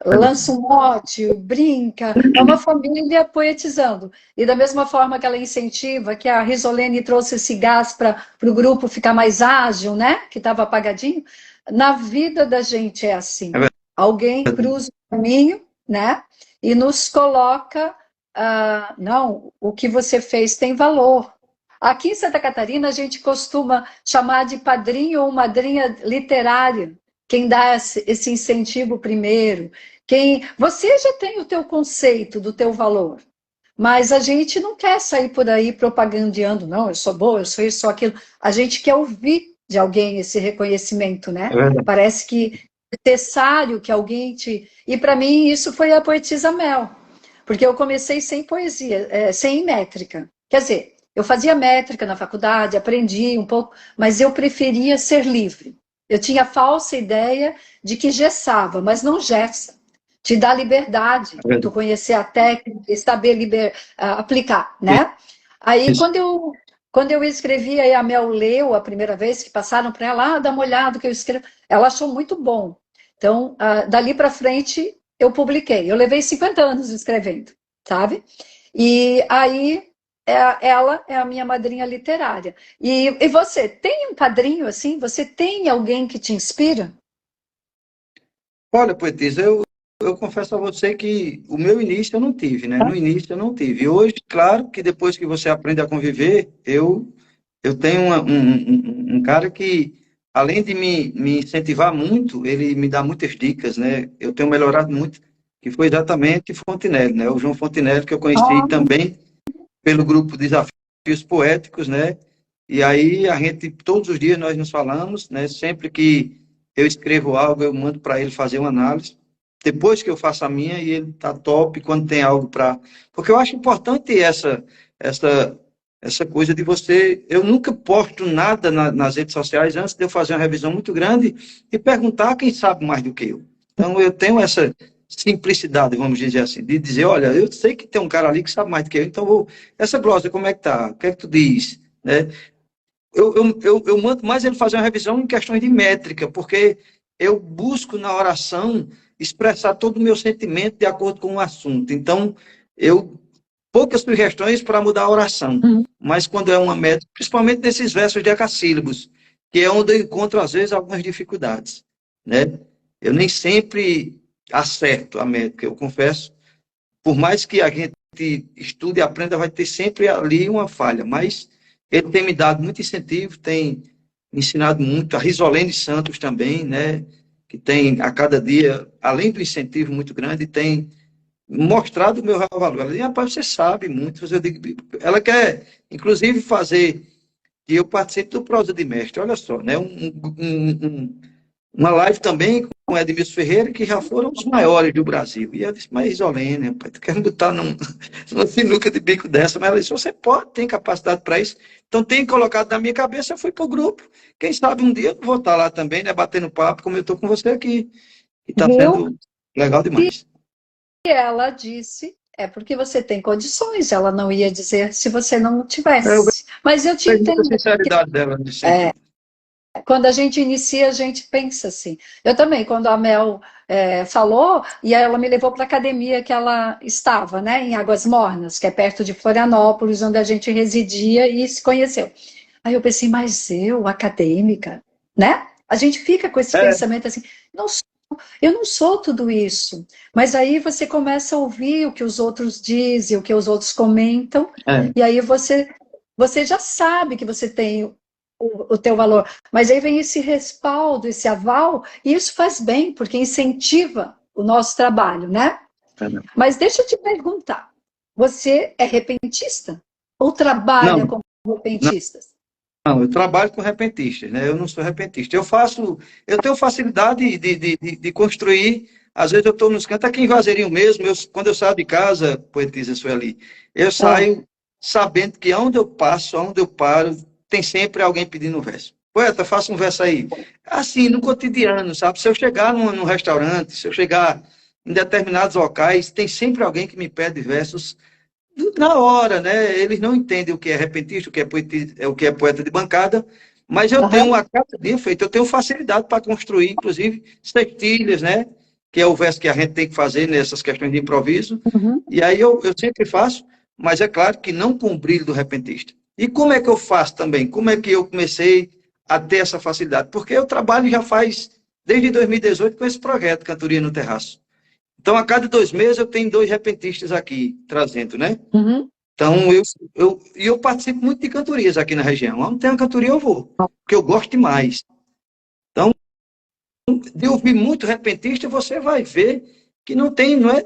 Lança um mote, brinca, é uma família poetizando. E da mesma forma que ela incentiva, que a Risolene trouxe esse gás para o grupo ficar mais ágil, né? Que estava apagadinho, na vida da gente é assim. é Alguém cruza o caminho, né? E nos coloca, não, o que você fez tem valor. Aqui em Santa Catarina, a gente costuma chamar de padrinho ou madrinha literária, quem dá esse incentivo primeiro. Você já tem o teu conceito do teu valor, mas a gente não quer sair por aí propagandeando, não, eu sou boa, eu sou isso, sou aquilo. A gente quer ouvir de alguém esse reconhecimento, né? verdade. Parece que é necessário que alguém te... E para mim isso foi a poetisa Mel, porque eu comecei sem poesia, sem métrica. Quer dizer, eu fazia métrica na faculdade, aprendi um pouco, mas eu preferia ser livre. Eu tinha a falsa ideia de que gessava, mas não gessa. Te dá liberdade, É verdade. tu conhecer a técnica e saber aplicar, né? Aí, Isso. quando eu escrevi, aí a Mel leu a primeira vez, que passaram para ela, dá uma olhada que eu escrevo. Ela achou muito bom. Então, dali para frente, eu publiquei. Eu levei 50 anos escrevendo, sabe? E aí, ela é a minha madrinha literária. E você, tem um padrinho assim? Você tem alguém que te inspira? Olha, poetisa, eu confesso a você que o meu início eu não tive, né? No início eu não tive. E hoje, claro que depois que você aprende a conviver, eu tenho um cara que, além de me incentivar muito, ele me dá muitas dicas, né? Eu tenho melhorado muito, que foi exatamente Fontenelle, né? O João Fontenelle, que eu conheci também pelo grupo Desafios Poéticos, né? E aí a gente, todos os dias nós nos falamos, né? Sempre que eu escrevo algo, eu mando para ele fazer uma análise. Depois que eu faço a minha, e ele tá top quando tem algo para... Porque eu acho importante essa essa coisa de você... Eu nunca posto nada nas redes sociais antes de eu fazer uma revisão muito grande e perguntar quem sabe mais do que eu. Então, eu tenho essa simplicidade, vamos dizer assim, de dizer, olha, eu sei que tem um cara ali que sabe mais do que eu, então essa glosa, como é que tá? O que é que tu diz? Né? Eu mando mais ele fazer uma revisão em questões de métrica, porque eu busco na oração expressar todo o meu sentimento de acordo com o assunto. Então, poucas sugestões para mudar a oração, mas quando é uma métrica, principalmente nesses versos decassílabos, que é onde eu encontro, às vezes, algumas dificuldades. Né? Eu nem sempre acerto a métrica, eu confesso. Por mais que a gente estude e aprenda, vai ter sempre ali uma falha, mas ele tem me dado muito incentivo, tem me ensinado muito, a Risolene Santos também, né, que tem a cada dia, além do incentivo muito grande, tem mostrado o meu real valor. Ela diz, rapaz, você sabe muito, eu digo, ela quer, inclusive, fazer que eu participe do Prosa de Mestre, olha só, né, uma live também com Edmilson Ferreira, que já foram os maiores do Brasil. E eu disse, mas Isolene, rapaz, tu quer me botar numa sinuca de bico dessa? Mas ela disse, você pode, tem capacidade para isso. Então, tem colocado na minha cabeça, eu fui para o grupo. Quem sabe um dia eu vou estar lá também, né, batendo papo, como eu estou com você aqui. E está sendo legal demais. E ela disse, é porque você tem condições, ela não ia dizer se você não tivesse. Mas eu te entendo. A sinceridade dela nesse sentido. Quando a gente inicia, a gente pensa assim. Eu também, quando a Mel falou, e aí ela me levou para a academia que ela estava, né, em Águas Mornas, que é perto de Florianópolis, onde a gente residia e se conheceu. Aí eu pensei, mas eu, acadêmica, né? A gente fica com esse pensamento assim, eu não sou tudo isso. Mas aí você começa a ouvir o que os outros dizem, o que os outros comentam, e aí você já sabe que você tem o teu valor. Mas aí vem esse respaldo, esse aval, e isso faz bem, porque incentiva o nosso trabalho, né? Mas deixa eu te perguntar, você é repentista? Ou trabalha com repentistas? Não, eu trabalho com repentistas, né? Eu não sou repentista. Eu tenho facilidade de construir. Às vezes eu estou nos cantos, aqui em Vazeirinho mesmo, quando eu saio de casa, poetisa Sueli, eu saio sabendo que onde eu passo, onde eu paro, tem sempre alguém pedindo um verso. Poeta, faça um verso aí. Assim, no cotidiano, sabe? Se eu chegar num restaurante, se eu chegar em determinados locais, tem sempre alguém que me pede versos na hora, né? Eles não entendem o que é repentista, o que é poeta de bancada, mas eu tenho a cada dia feito, eu tenho facilidade para construir, inclusive, sextilhas, né? Que é o verso que a gente tem que fazer nessas questões de improviso. E aí eu sempre faço, mas é claro que não com o brilho do repentista. E como é que eu faço também? Como é que eu comecei a ter essa facilidade? Porque eu trabalho já faz, desde 2018, com esse projeto, Cantoria no Terraço. Então, a cada 2 meses, eu tenho 2 repentistas aqui, trazendo, né? Então, eu participo muito de cantorias aqui na região. Onde tem uma cantoria, eu vou, porque eu gosto demais. Então, de ouvir muito repentista, você vai ver que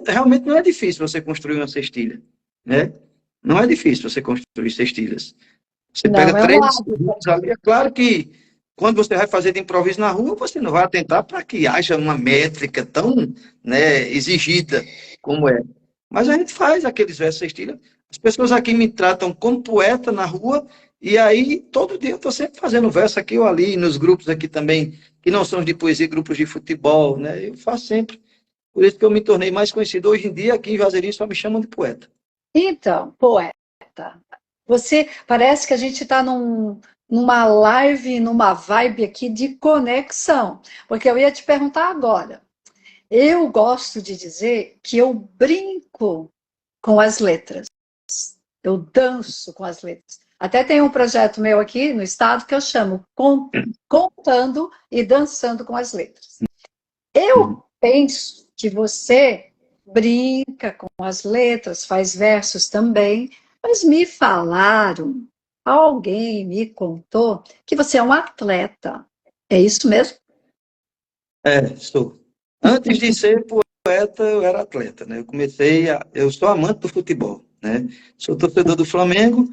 realmente não é difícil você construir uma cestilha, né? Não é difícil você construir cestilhas. Você pega 3 ali. É claro que quando você vai fazer de improviso na rua, você não vai atentar para que haja uma métrica tão, né, exigida como é. Mas a gente faz aqueles versos cestilha. As pessoas aqui me tratam como poeta na rua, e aí todo dia eu estou sempre fazendo verso aqui ou ali, nos grupos aqui também, que não são de poesia, grupos de futebol, né? Eu faço sempre. Por isso que eu me tornei mais conhecido. Hoje em dia, aqui em Juazeirinho, só me chamam de poeta. Então, poeta, você parece que a gente está numa live, numa vibe aqui de conexão, porque eu ia te perguntar agora. Eu gosto de dizer que eu brinco com as letras, eu danço com as letras. Até tem um projeto meu aqui no estado que eu chamo Contando e Dançando com as Letras. Eu penso que você brinca com as letras, faz versos também, mas me falaram, alguém me contou que você é um atleta. É isso mesmo? Sou. Antes de ser poeta, eu era atleta, né? Eu sou amante do futebol, né? Sou torcedor do Flamengo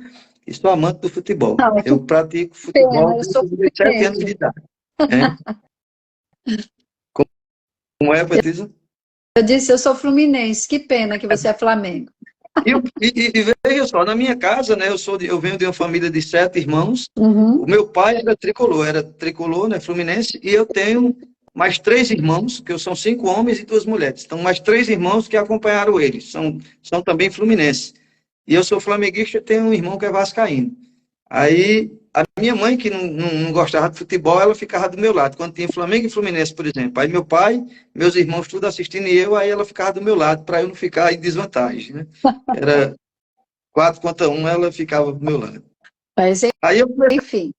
e sou amante do futebol. Eu pratico futebol desde os 17 anos de idade. Né? Como é, Patrícia? Eu disse, eu sou fluminense, que pena que você é Flamengo. E veja só, na minha casa, né, eu venho de uma família de 7 irmãos. O Uhum. meu pai era tricolor, né, fluminense, e eu tenho mais 3 irmãos, que são 5 homens e 2 mulheres. Então, mais 3 irmãos que acompanharam eles, são também fluminenses. E eu sou flamenguista, tenho um irmão que é vascaíno. Aí, a minha mãe, que não gostava de futebol, ela ficava do meu lado, quando tinha Flamengo e Fluminense, por exemplo. Aí meu pai, meus irmãos, tudo assistindo, e eu, aí ela ficava do meu lado, para eu não ficar em desvantagem, né? Era 4 contra 1, ela ficava do meu lado. Mas, Aí eu comecei enfim.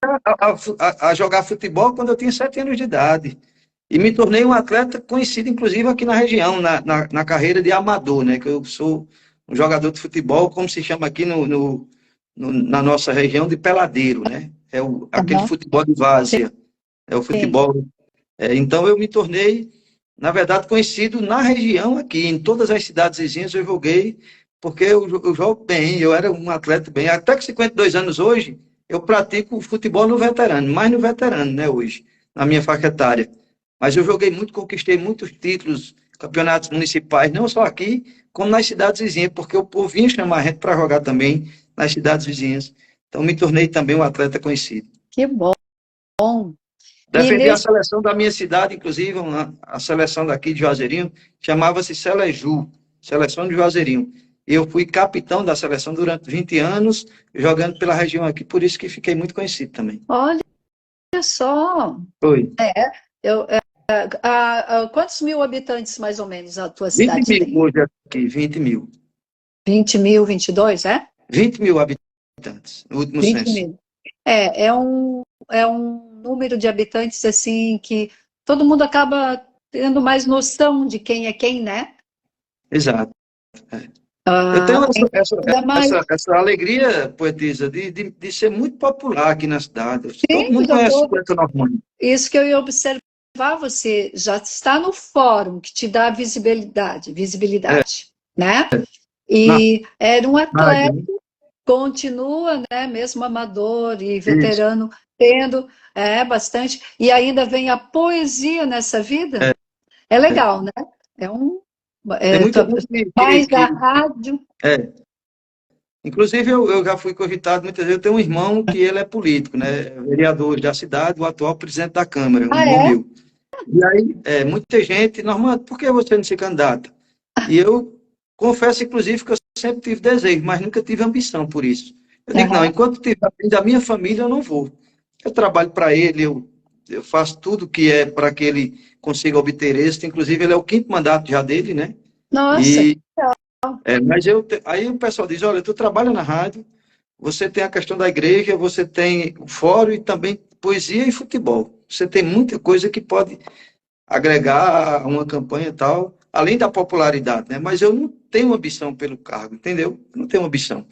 a jogar futebol quando eu tinha 7 anos de idade. E me tornei um atleta conhecido, inclusive, aqui na região, na carreira de amador, né? Que eu sou um jogador de futebol, como se chama aqui na nossa região, de peladeiro, né? Aquele Aham. futebol de várzea. É o Sim. futebol. Então eu me tornei, na verdade, conhecido na região aqui. Em todas as cidades vizinhas eu joguei, porque eu jogo bem, eu era um atleta bem. Até que 52 anos hoje, eu pratico futebol no veterano, mais no veterano, né, hoje, na minha faixa etária. Mas eu joguei muito, conquistei muitos títulos, campeonatos municipais, não só aqui, como nas cidades vizinhas, porque o povo vinha chamar a gente para jogar também nas cidades vizinhas. Então me tornei também um atleta conhecido. Que bom. E Defendi a nesse. seleção da minha cidade, inclusive, a seleção daqui de Juazeirinho, chamava-se Seleju, Seleção de Juazeirinho. E eu fui capitão da seleção durante 20 anos, jogando pela região aqui, por isso que fiquei muito conhecido também. Olha só. Foi. É, eu, quantos mil habitantes, mais ou menos, a tua 20 cidade mil tem? hoje aqui, 20 mil. 20 mil, 22, é? 20 mil habitantes, no último 20 censo. mil. É um número de habitantes, assim, que todo mundo acaba tendo mais noção de quem é quem, né? Exato. Eu tenho Ah, ainda mais. essa alegria, poetisa, de ser muito popular aqui na cidade. Todo Sim, mundo conhece o doutor, Poeta Normando. isso que eu ia observar, você já está no fórum que te dá É, visibilidade, né? na E era um rádio, atleta, né? continua, né, mesmo amador e Isso. veterano, tendo bastante, e ainda vem a poesia nessa vida, é É. legal, né? É um, Tem é, muita tu- gente faz da rádio. é. Inclusive, eu já fui cogitado muitas vezes. Eu tenho um irmão que ele é político, né? Vereador da cidade, o atual presidente da Câmara, um Ah, irmão é? meu. E aí, muita gente, Normando, por que você não se candidata? E eu confesso, inclusive, que eu sempre tive desejo, mas nunca tive ambição por isso. Eu digo, não, Aham. enquanto tiver alguém da minha família, eu não vou. Eu trabalho para ele, eu faço tudo que é para que ele consiga obter êxito. Inclusive, ele é o 5º mandato já dele, né? Nossa, E mas aí o pessoal diz, olha, tu trabalha na rádio, você tem a questão da igreja, você tem o fórum e também poesia e futebol. Você tem muita coisa que pode agregar a uma campanha e tal, além da popularidade, né? Mas eu não tenho ambição pelo cargo, entendeu? Eu não tenho ambição.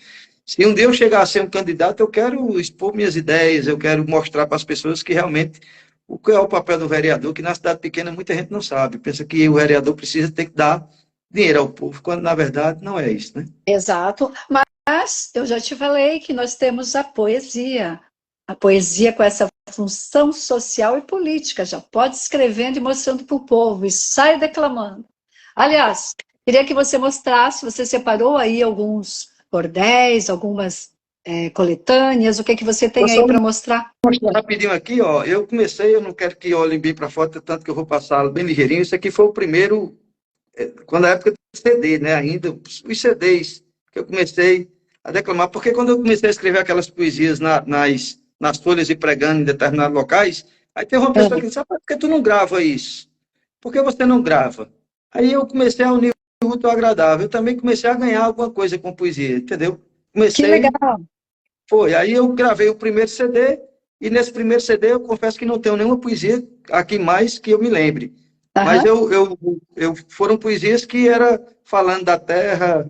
Se um dia eu chegar a ser um candidato, eu quero expor minhas ideias, eu quero mostrar para as pessoas que realmente o que é o papel do vereador, que na cidade pequena muita gente não sabe. Pensa que o vereador precisa ter que dar dinheiro ao povo, quando na verdade não é isso, né? exato. Mas eu já te falei que nós temos a poesia. A poesia com essa função social e política. Já pode escrevendo e mostrando para o povo e sai declamando. Aliás, queria que você mostrasse, você separou aí alguns cordéis, algumas coletâneas, o que é que você Vou tem só aí para mostrar? mostrar rapidinho aqui, ó. Eu comecei, eu não quero que olhem bem para a foto, tanto que eu vou passar bem ligeirinho. Isso aqui foi o primeiro, quando a época do CD, né? Ainda, os CDs que eu comecei a declamar. Porque quando eu comecei a escrever aquelas poesias nas folhas e pregando em determinados locais, aí teve uma pessoa que disse, ah, por que tu não grava isso? Por que você não grava? Aí eu comecei a unir o útil ao agradável. Eu também comecei a ganhar alguma coisa com poesia, entendeu? Que Comecei. legal! Foi. Aí eu gravei o primeiro CD, e nesse primeiro CD eu confesso que não tenho nenhuma poesia aqui mais que eu me lembre. Mas Aham. foram poesias que era falando da terra.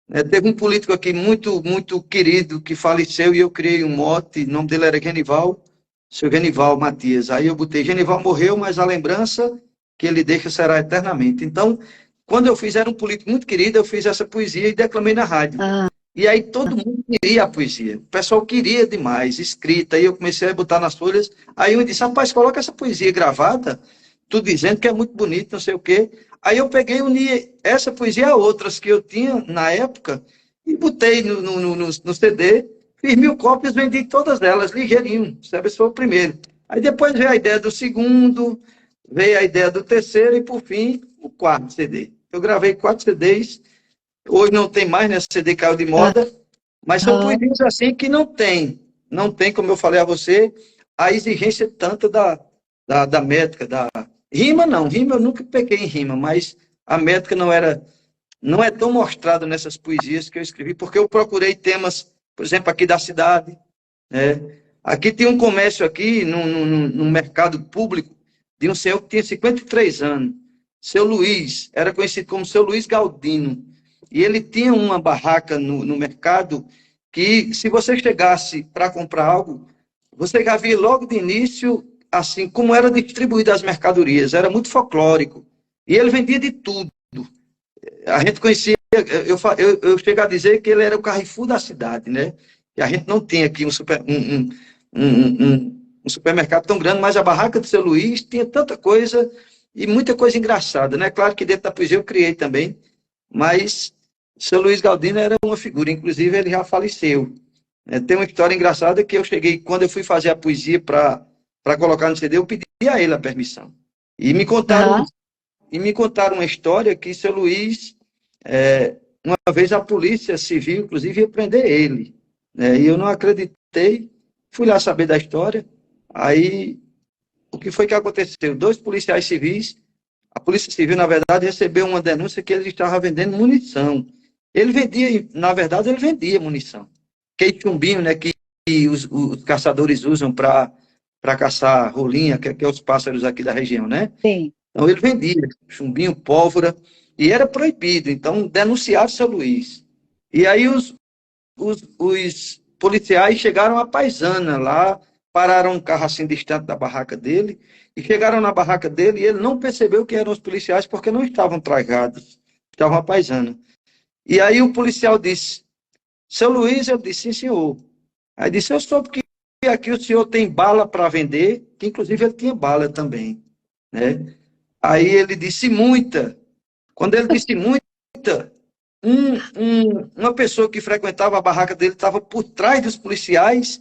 Né? Teve um político aqui muito, muito querido que faleceu e eu criei um mote, o nome dele era Genival, seu Genival Matias. Aí eu botei, Genival morreu, mas a lembrança que ele deixa será eternamente. Então, quando eu fiz, era um político muito querido, eu fiz essa poesia e declamei na rádio. Ah, E aí todo mundo queria a poesia. O pessoal queria demais, escrita. Aí eu comecei a botar nas folhas. Aí eu disse, rapaz, coloca essa poesia gravada, tu dizendo que é muito bonito, não sei o quê. Aí eu peguei e uni essa poesia a outras que eu tinha na época, e botei no CD, fiz 1000 cópias, vendi todas elas, ligeirinho, sabe? Esse foi o primeiro. Aí depois veio a ideia do segundo, veio a ideia do terceiro e, por fim, o quarto CD. Eu gravei 4 CDs, hoje não tem mais, né? O CD caiu de moda, mas são poesias assim que não tem, como eu falei a você, a exigência tanta da métrica, da rima não, rima eu nunca peguei em rima, mas a métrica não é tão mostrada nessas poesias que eu escrevi, porque eu procurei temas, por exemplo, aqui da cidade, né? Aqui tem um comércio aqui, no mercado público, de um senhor que tinha 53 anos, seu Luiz, era conhecido como seu Luiz Galdino, e ele tinha uma barraca no mercado que, se você chegasse para comprar algo, você já via logo de início, assim, como eram distribuídas as mercadorias, era muito folclórico, e ele vendia de tudo. A gente conhecia, eu chego a dizer que ele era o Carrefour da cidade, né? E a gente não tem aqui um supermercado tão grande, mas a barraca do seu Luiz tinha tanta coisa e muita coisa engraçada, né? Claro que dentro da poesia eu criei também, mas o seu Luiz Galdino era uma figura, inclusive ele já faleceu. Tem uma história engraçada que eu cheguei, quando eu fui fazer a poesia para colocar no CD, eu pedi a ele a permissão. E me contaram uma história que seu Luiz, uma vez a polícia civil, inclusive, ia prender ele. E eu não acreditei, fui lá saber da história. Aí, o que foi que aconteceu? 2 policiais civis, a Polícia Civil, na verdade, recebeu uma denúncia que ele estava vendendo munição. Ele vendia, na verdade, ele vendia munição. Aquele chumbinho, né, que os caçadores usam para caçar rolinha, que é os pássaros aqui da região, né? Sim. Então, ele vendia chumbinho, pólvora, e era proibido. Então, denunciaram o seu Luiz. E aí, os policiais chegaram a Paisana lá, pararam um carro assim distante da barraca dele, e chegaram na barraca dele, e ele não percebeu que eram os policiais, porque não estavam trajados, estavam a Paisana. E aí, o policial disse: seu Luiz, eu disse: sim, senhor. Aí disse: eu soube que aqui o senhor tem bala para vender, que inclusive ele tinha bala também, né? Aí ele disse: muita. Quando ele disse muita, uma pessoa que frequentava a barraca dele estava por trás dos policiais,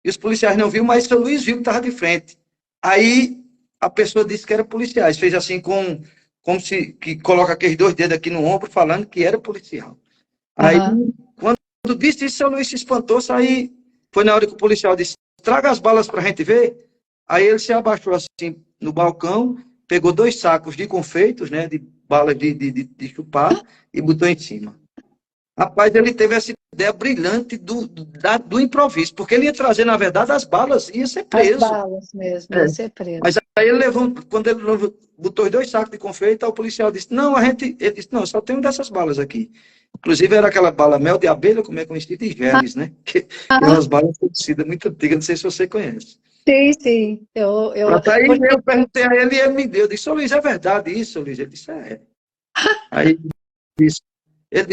e os policiais não viram, mas o seu Luiz viu que estava de frente. Aí a pessoa disse que era policiais, fez assim como se que coloca aqueles 2 dedos aqui no ombro, falando que era policial. Aí, quando disse isso, o seu Luiz se espantou, aí foi na hora que o policial disse: traga as balas para a gente ver. Aí ele se abaixou assim no balcão, pegou 2 sacos de confeitos, né, de balas de chupar, e botou em cima. Rapaz, ele teve essa ideia brilhante do improviso, porque ele ia trazer, na verdade, as balas, ia ser preso. As balas mesmo, ia ser preso. Mas aí ele levou, quando ele botou os 2 sacos de confeito, o policial disse: não, ele disse: não, só tem dessas balas aqui. Inclusive era aquela bala mel de abelha, como é conhecido, e geles, né? Que é umas balas conhecidas muito antigas, não sei se você conhece. Sim, sim. Aí eu perguntei a ele e ele me deu. Eu disse: ô Luiz, é verdade isso, Luiz? Ele disse: é. Aí ele disse: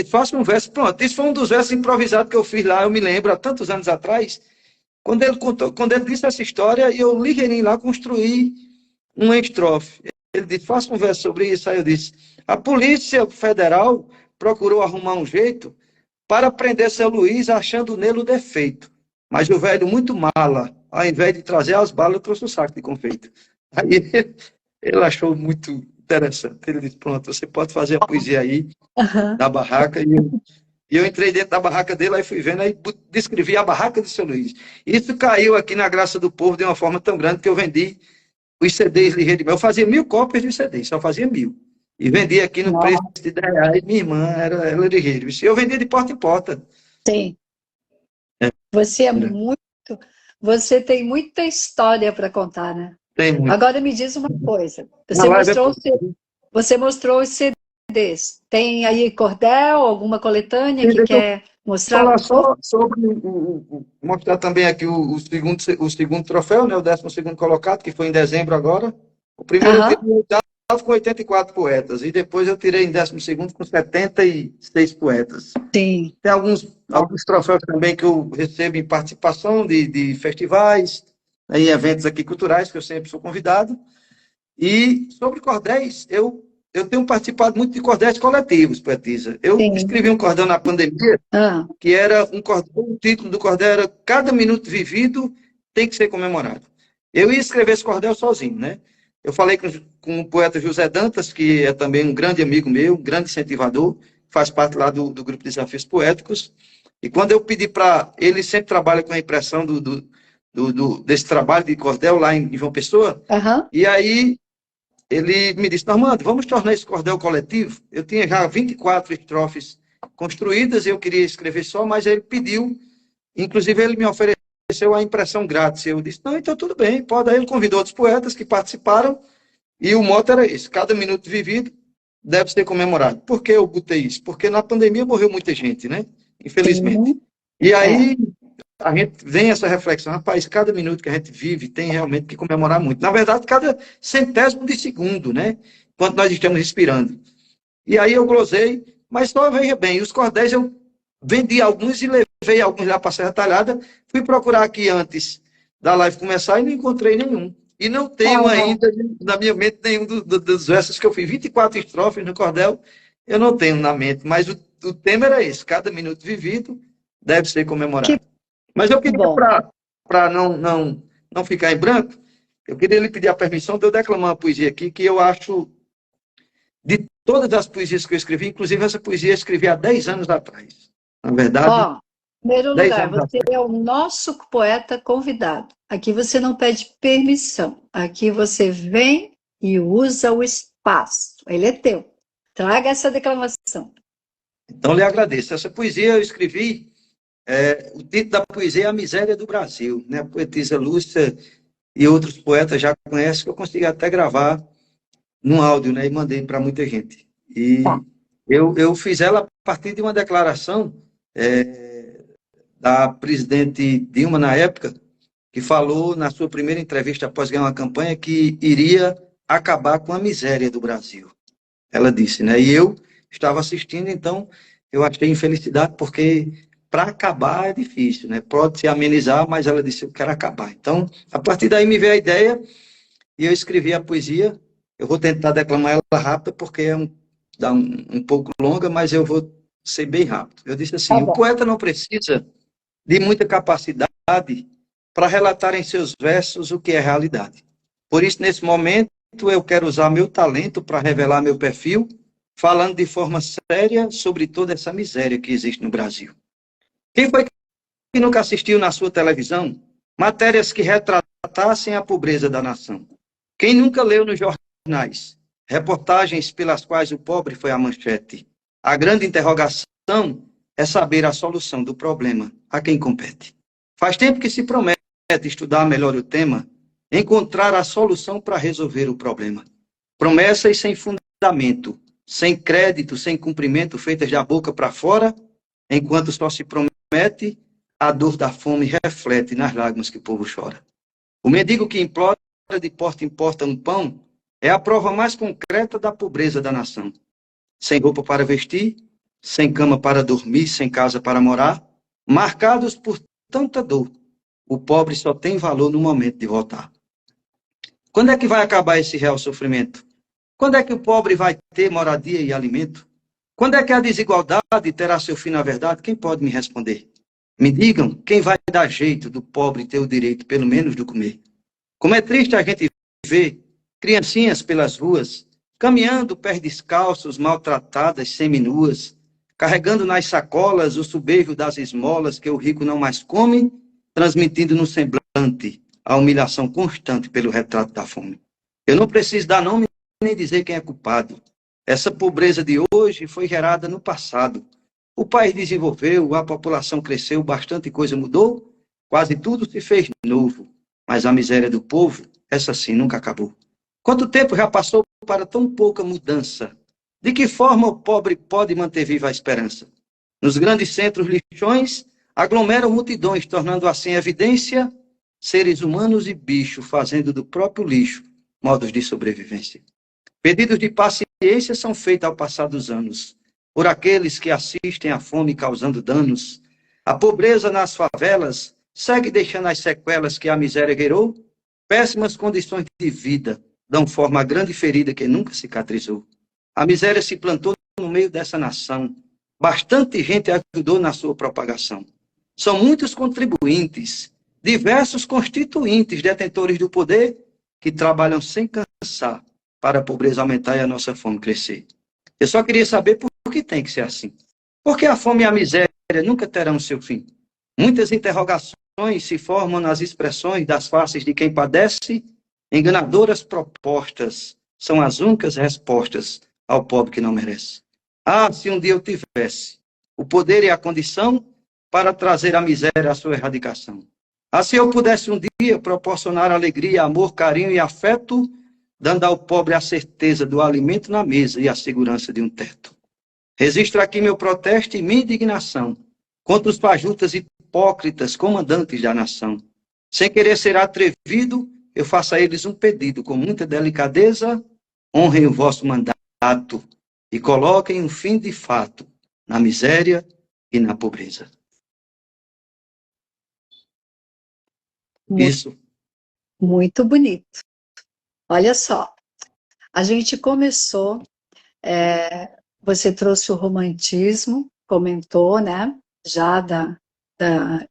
faça um verso. Pronto, isso foi um dos versos improvisados que eu fiz lá, eu me lembro, há tantos anos atrás. Quando ele disse essa história, eu liguei lá, construí uma estrofe. Ele disse: faça um verso sobre isso. Aí eu disse: a Polícia Federal procurou arrumar um jeito para prender seu Luiz, achando nele o defeito. Mas o velho, muito mala, ao invés de trazer as balas, trouxe um saco de confeito. Aí ele achou muito interessante. Ele disse: pronto, você pode fazer a poesia aí, da barraca. E eu entrei dentro da barraca dele, aí fui vendo, aí descrevi a barraca de seu Luiz. Isso caiu aqui na graça do povo de uma forma tão grande que eu vendi os CDs ligeiros. Eu fazia 1000 cópias de CDs, só fazia 1000. E vendia aqui no preço de R$10. Minha irmã era ligeira. E eu vendia de porta em porta. Sim. Você tem muita história para contar, né? Tem muito. Agora me diz uma coisa. Você mostrou os CDs. Tem aí cordel, alguma coletânea que quer mostrar? Falar só sobre mostrar também aqui o segundo troféu, né? O 12º colocado, que foi em dezembro agora. O primeiro eu tirei com 84 poetas, e depois eu tirei em 12º com 76 poetas. Sim. Tem alguns troféus também que eu recebo em participação de festivais, em eventos aqui culturais, que eu sempre sou convidado. E sobre cordéis, eu eu tenho participado muito de cordéis coletivos, poetisa. Eu Sim. escrevi um cordel na pandemia, que era um cordel, o título do cordel era Cada Minuto Vivido Tem que Ser Comemorado. Eu ia escrever esse cordel sozinho, né? Eu falei com o poeta José Dantas, que é também um grande amigo meu, um grande incentivador, faz parte lá do grupo de Desafios Poéticos. E quando eu pedi para... Ele sempre trabalha com a impressão desse trabalho de cordel lá em João Pessoa. E aí ele me disse, Normando, vamos tornar esse cordel coletivo? Eu tinha já 24 estrofes construídas, eu queria escrever só, mas ele pediu, inclusive ele me ofereceu a impressão grátis. Eu disse, não, então tudo bem, pode. Aí ele convidou outros poetas que participaram, e o mote era esse, cada minuto vivido deve ser comemorado. Por que eu botei isso? Porque na pandemia morreu muita gente, né? Infelizmente. E aí a gente vem essa reflexão, rapaz, cada minuto que a gente vive tem realmente que comemorar muito. Na verdade, cada centésimo de segundo, né? Enquanto nós estamos respirando. E aí eu glosei, mas só veja bem, os cordéis eu vendi alguns e levei alguns lá para a Serra Talhada, fui procurar aqui antes da live começar e não encontrei nenhum. E não tenho ainda na minha mente nenhum dos versos que eu fiz, 24 estrofes no cordel, eu não tenho na mente, mas o tema era esse, cada minuto vivido deve ser comemorado. Mas eu queria, para não ficar em branco, eu queria lhe pedir a permissão de eu declamar uma poesia aqui, que eu acho, de todas as poesias que eu escrevi, inclusive essa poesia eu escrevi há 10 anos atrás. Na verdade, em primeiro lugar, você é o nosso poeta convidado. Aqui você não pede permissão. Aqui você vem e usa o espaço. Ele é teu. Traga essa declamação. Então, lhe agradeço. Essa poesia eu escrevi... o título da poesia é A Miséria do Brasil, né? A poetisa Lúcia e outros poetas já conhecem, que eu consegui até gravar num áudio, né? E mandei para muita gente. E eu fiz ela a partir de uma declaração da presidente Dilma, na época, que falou na sua primeira entrevista após ganhar uma campanha que iria acabar com a miséria do Brasil. Ela disse, né? E eu estava assistindo, então eu achei infelicidade, porque para acabar é difícil, né? Pode se amenizar, mas ela disse, eu quero acabar. Então, a partir daí me veio a ideia e eu escrevi a poesia. Eu vou tentar declamar ela rápida, porque é um pouco longa, mas eu vou ser bem rápido. Eu disse assim, o poeta não precisa de muita capacidade para relatar em seus versos o que é realidade. Por isso, nesse momento, eu quero usar meu talento para revelar meu perfil, falando de forma séria sobre toda essa miséria que existe no Brasil. Quem foi que nunca assistiu na sua televisão matérias que retratassem a pobreza da nação? Quem nunca leu nos jornais reportagens pelas quais o pobre foi a manchete? A grande interrogação é saber a solução do problema a quem compete. Faz tempo que se promete estudar melhor o tema, encontrar a solução para resolver o problema. Promessas sem fundamento, sem crédito, sem cumprimento, feitas da boca para fora, enquanto só se promete, a dor da fome reflete nas lágrimas que o povo chora. O mendigo que implora de porta em porta um pão é a prova mais concreta da pobreza da nação. Sem roupa para vestir, sem cama para dormir, sem casa para morar, marcados por tanta dor, o pobre só tem valor no momento de votar. Quando é que vai acabar esse real sofrimento? Quando é que o pobre vai ter moradia e alimento? Quando é que a desigualdade terá seu fim na verdade? Quem pode me responder? Me digam, quem vai dar jeito do pobre ter o direito, pelo menos, de comer? Como é triste a gente ver criancinhas pelas ruas, caminhando pés descalços, maltratadas, seminuas, carregando nas sacolas o sobejo das esmolas que o rico não mais come, transmitindo no semblante a humilhação constante pelo retrato da fome. Eu não preciso dar nome nem dizer quem é culpado. Essa pobreza de hoje foi gerada no passado. O país desenvolveu, a população cresceu, bastante coisa mudou, quase tudo se fez novo. Mas a miséria do povo, essa sim, nunca acabou. Quanto tempo já passou para tão pouca mudança? De que forma o pobre pode manter viva a esperança? Nos grandes centros lixões, aglomeram multidões, tornando assim evidência seres humanos e bichos, fazendo do próprio lixo modos de sobrevivência. Pedidos de paciência são feitos ao passar dos anos, por aqueles que assistem à fome causando danos. A pobreza nas favelas segue deixando as sequelas que a miséria gerou. Péssimas condições de vida dão forma à grande ferida que nunca cicatrizou. A miséria se plantou no meio dessa nação. Bastante gente ajudou na sua propagação. São muitos contribuintes, diversos constituintes, detentores do poder, que trabalham sem cansar para a pobreza aumentar e a nossa fome crescer. Eu só queria saber por que tem que ser assim. Porque a fome e a miséria nunca terão seu fim. Muitas interrogações se formam nas expressões das faces de quem padece. Enganadoras propostas são as únicas respostas ao pobre que não merece. Ah, se um dia eu tivesse o poder e a condição para trazer a miséria à sua erradicação. Ah, se eu pudesse um dia proporcionar alegria, amor, carinho e afeto, dando ao pobre a certeza do alimento na mesa e a segurança de um teto. Registro aqui meu protesto e minha indignação contra os fajutas hipócritas comandantes da nação. Sem querer ser atrevido, eu faço a eles um pedido com muita delicadeza: honrem o vosso mandato e coloquem um fim de fato na miséria e na pobreza. Isso. Muito bonito. Olha só, a gente começou, você trouxe o romantismo, comentou, né, já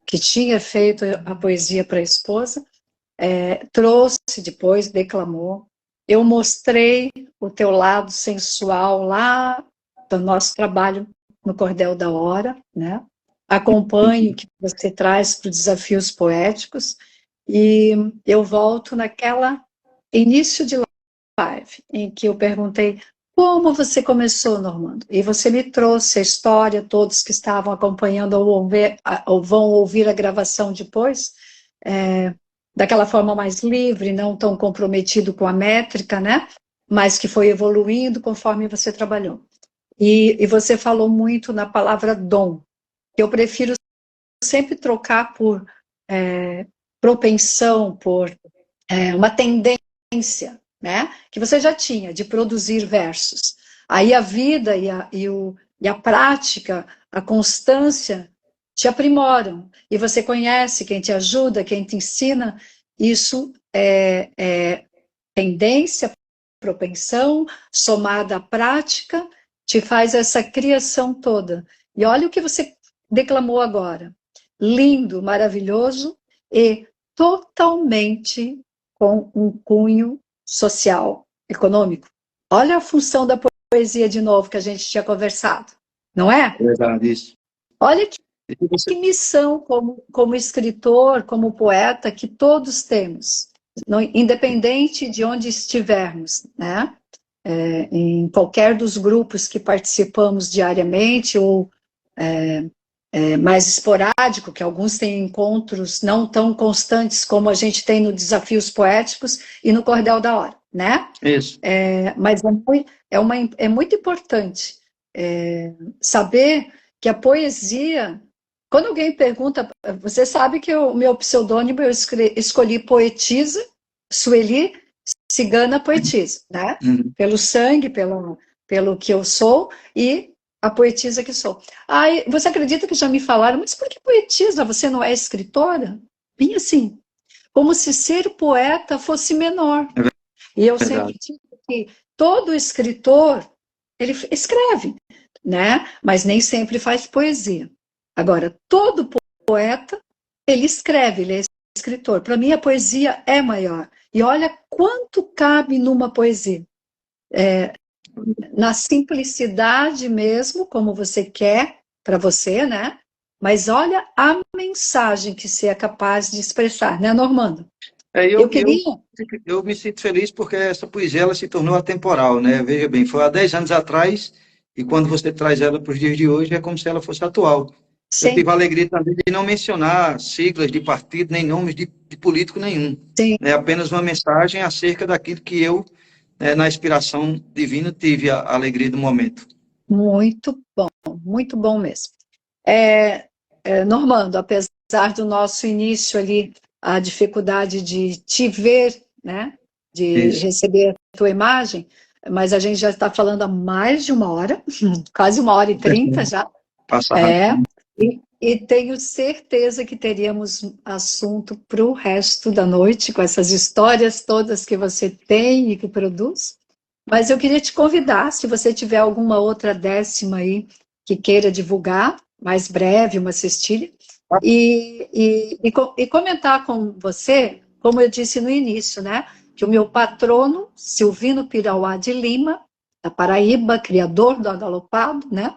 que tinha feito a poesia para a esposa, trouxe depois, declamou. Eu mostrei o teu lado sensual lá do nosso trabalho no Cordel da Hora, né? Acompanhe o que você traz para os desafios poéticos, e eu volto naquela início de live, em que eu perguntei como você começou, Normando, e você me trouxe a história, todos que estavam acompanhando ou vão ouvir a gravação depois, daquela forma mais livre, não tão comprometido com a métrica, né? Mas que foi evoluindo conforme você trabalhou. E você falou muito na palavra dom, que eu prefiro sempre trocar por propensão, por uma tendência, né? Que você já tinha de produzir versos. Aí a vida e a prática, a constância te aprimoram, e você conhece quem te ajuda, quem te ensina. Isso é tendência, propensão, somada à prática, te faz essa criação toda. E olha o que você declamou agora. Lindo, maravilhoso e totalmente com um cunho social, econômico. Olha a função da poesia de novo que a gente tinha conversado, não é? Verdade, isso. Olha que missão como escritor, como poeta, que todos temos, independente de onde estivermos, né? Em qualquer dos grupos que participamos diariamente, ou mais esporádico, que alguns têm encontros não tão constantes como a gente tem no Desafios Poéticos e no Cordel da Hora, né? Isso. Mas é muito importante saber que a poesia... Quando alguém pergunta, você sabe que o meu pseudônimo eu escolhi Poetisa, Sueli Cigana Poetisa, né? Uhum. Pelo sangue, pelo que eu sou, e a poetisa que sou. Você acredita que já me falaram, mas por que poetisa? Você não é escritora? Bem assim, como se ser poeta fosse menor. E eu sempre digo que todo escritor, ele escreve, né? Mas nem sempre faz poesia. Agora, todo poeta, ele escreve, ele é escritor. Para mim, a poesia é maior. E olha quanto cabe numa poesia. Na simplicidade mesmo, como você quer, para você, né? Mas olha a mensagem que você é capaz de expressar, né, Normando? Eu me sinto feliz porque essa poesia ela se tornou atemporal, né? Veja bem, foi há 10 anos atrás, e quando você traz ela para os dias de hoje, é como se ela fosse atual. Sim. Eu tive a alegria também de não mencionar siglas de partido, nem nomes de político nenhum. Sim. É apenas uma mensagem acerca daquilo que eu, na inspiração divina, tive a alegria do momento. Muito bom mesmo. Normando, apesar do nosso início ali, a dificuldade de te ver, né? De receber a tua imagem, mas a gente já está falando há mais de 1 hora, quase 1h30 já. E tenho certeza que teríamos assunto para o resto da noite, com essas histórias todas que você tem e que produz. Mas eu queria te convidar, se você tiver alguma outra décima aí que queira divulgar, mais breve, uma cestilha, e comentar com você, como eu disse no início, né? Que o meu patrono, Silvino Pirauá de Lima, da Paraíba, criador do Agalopado, né?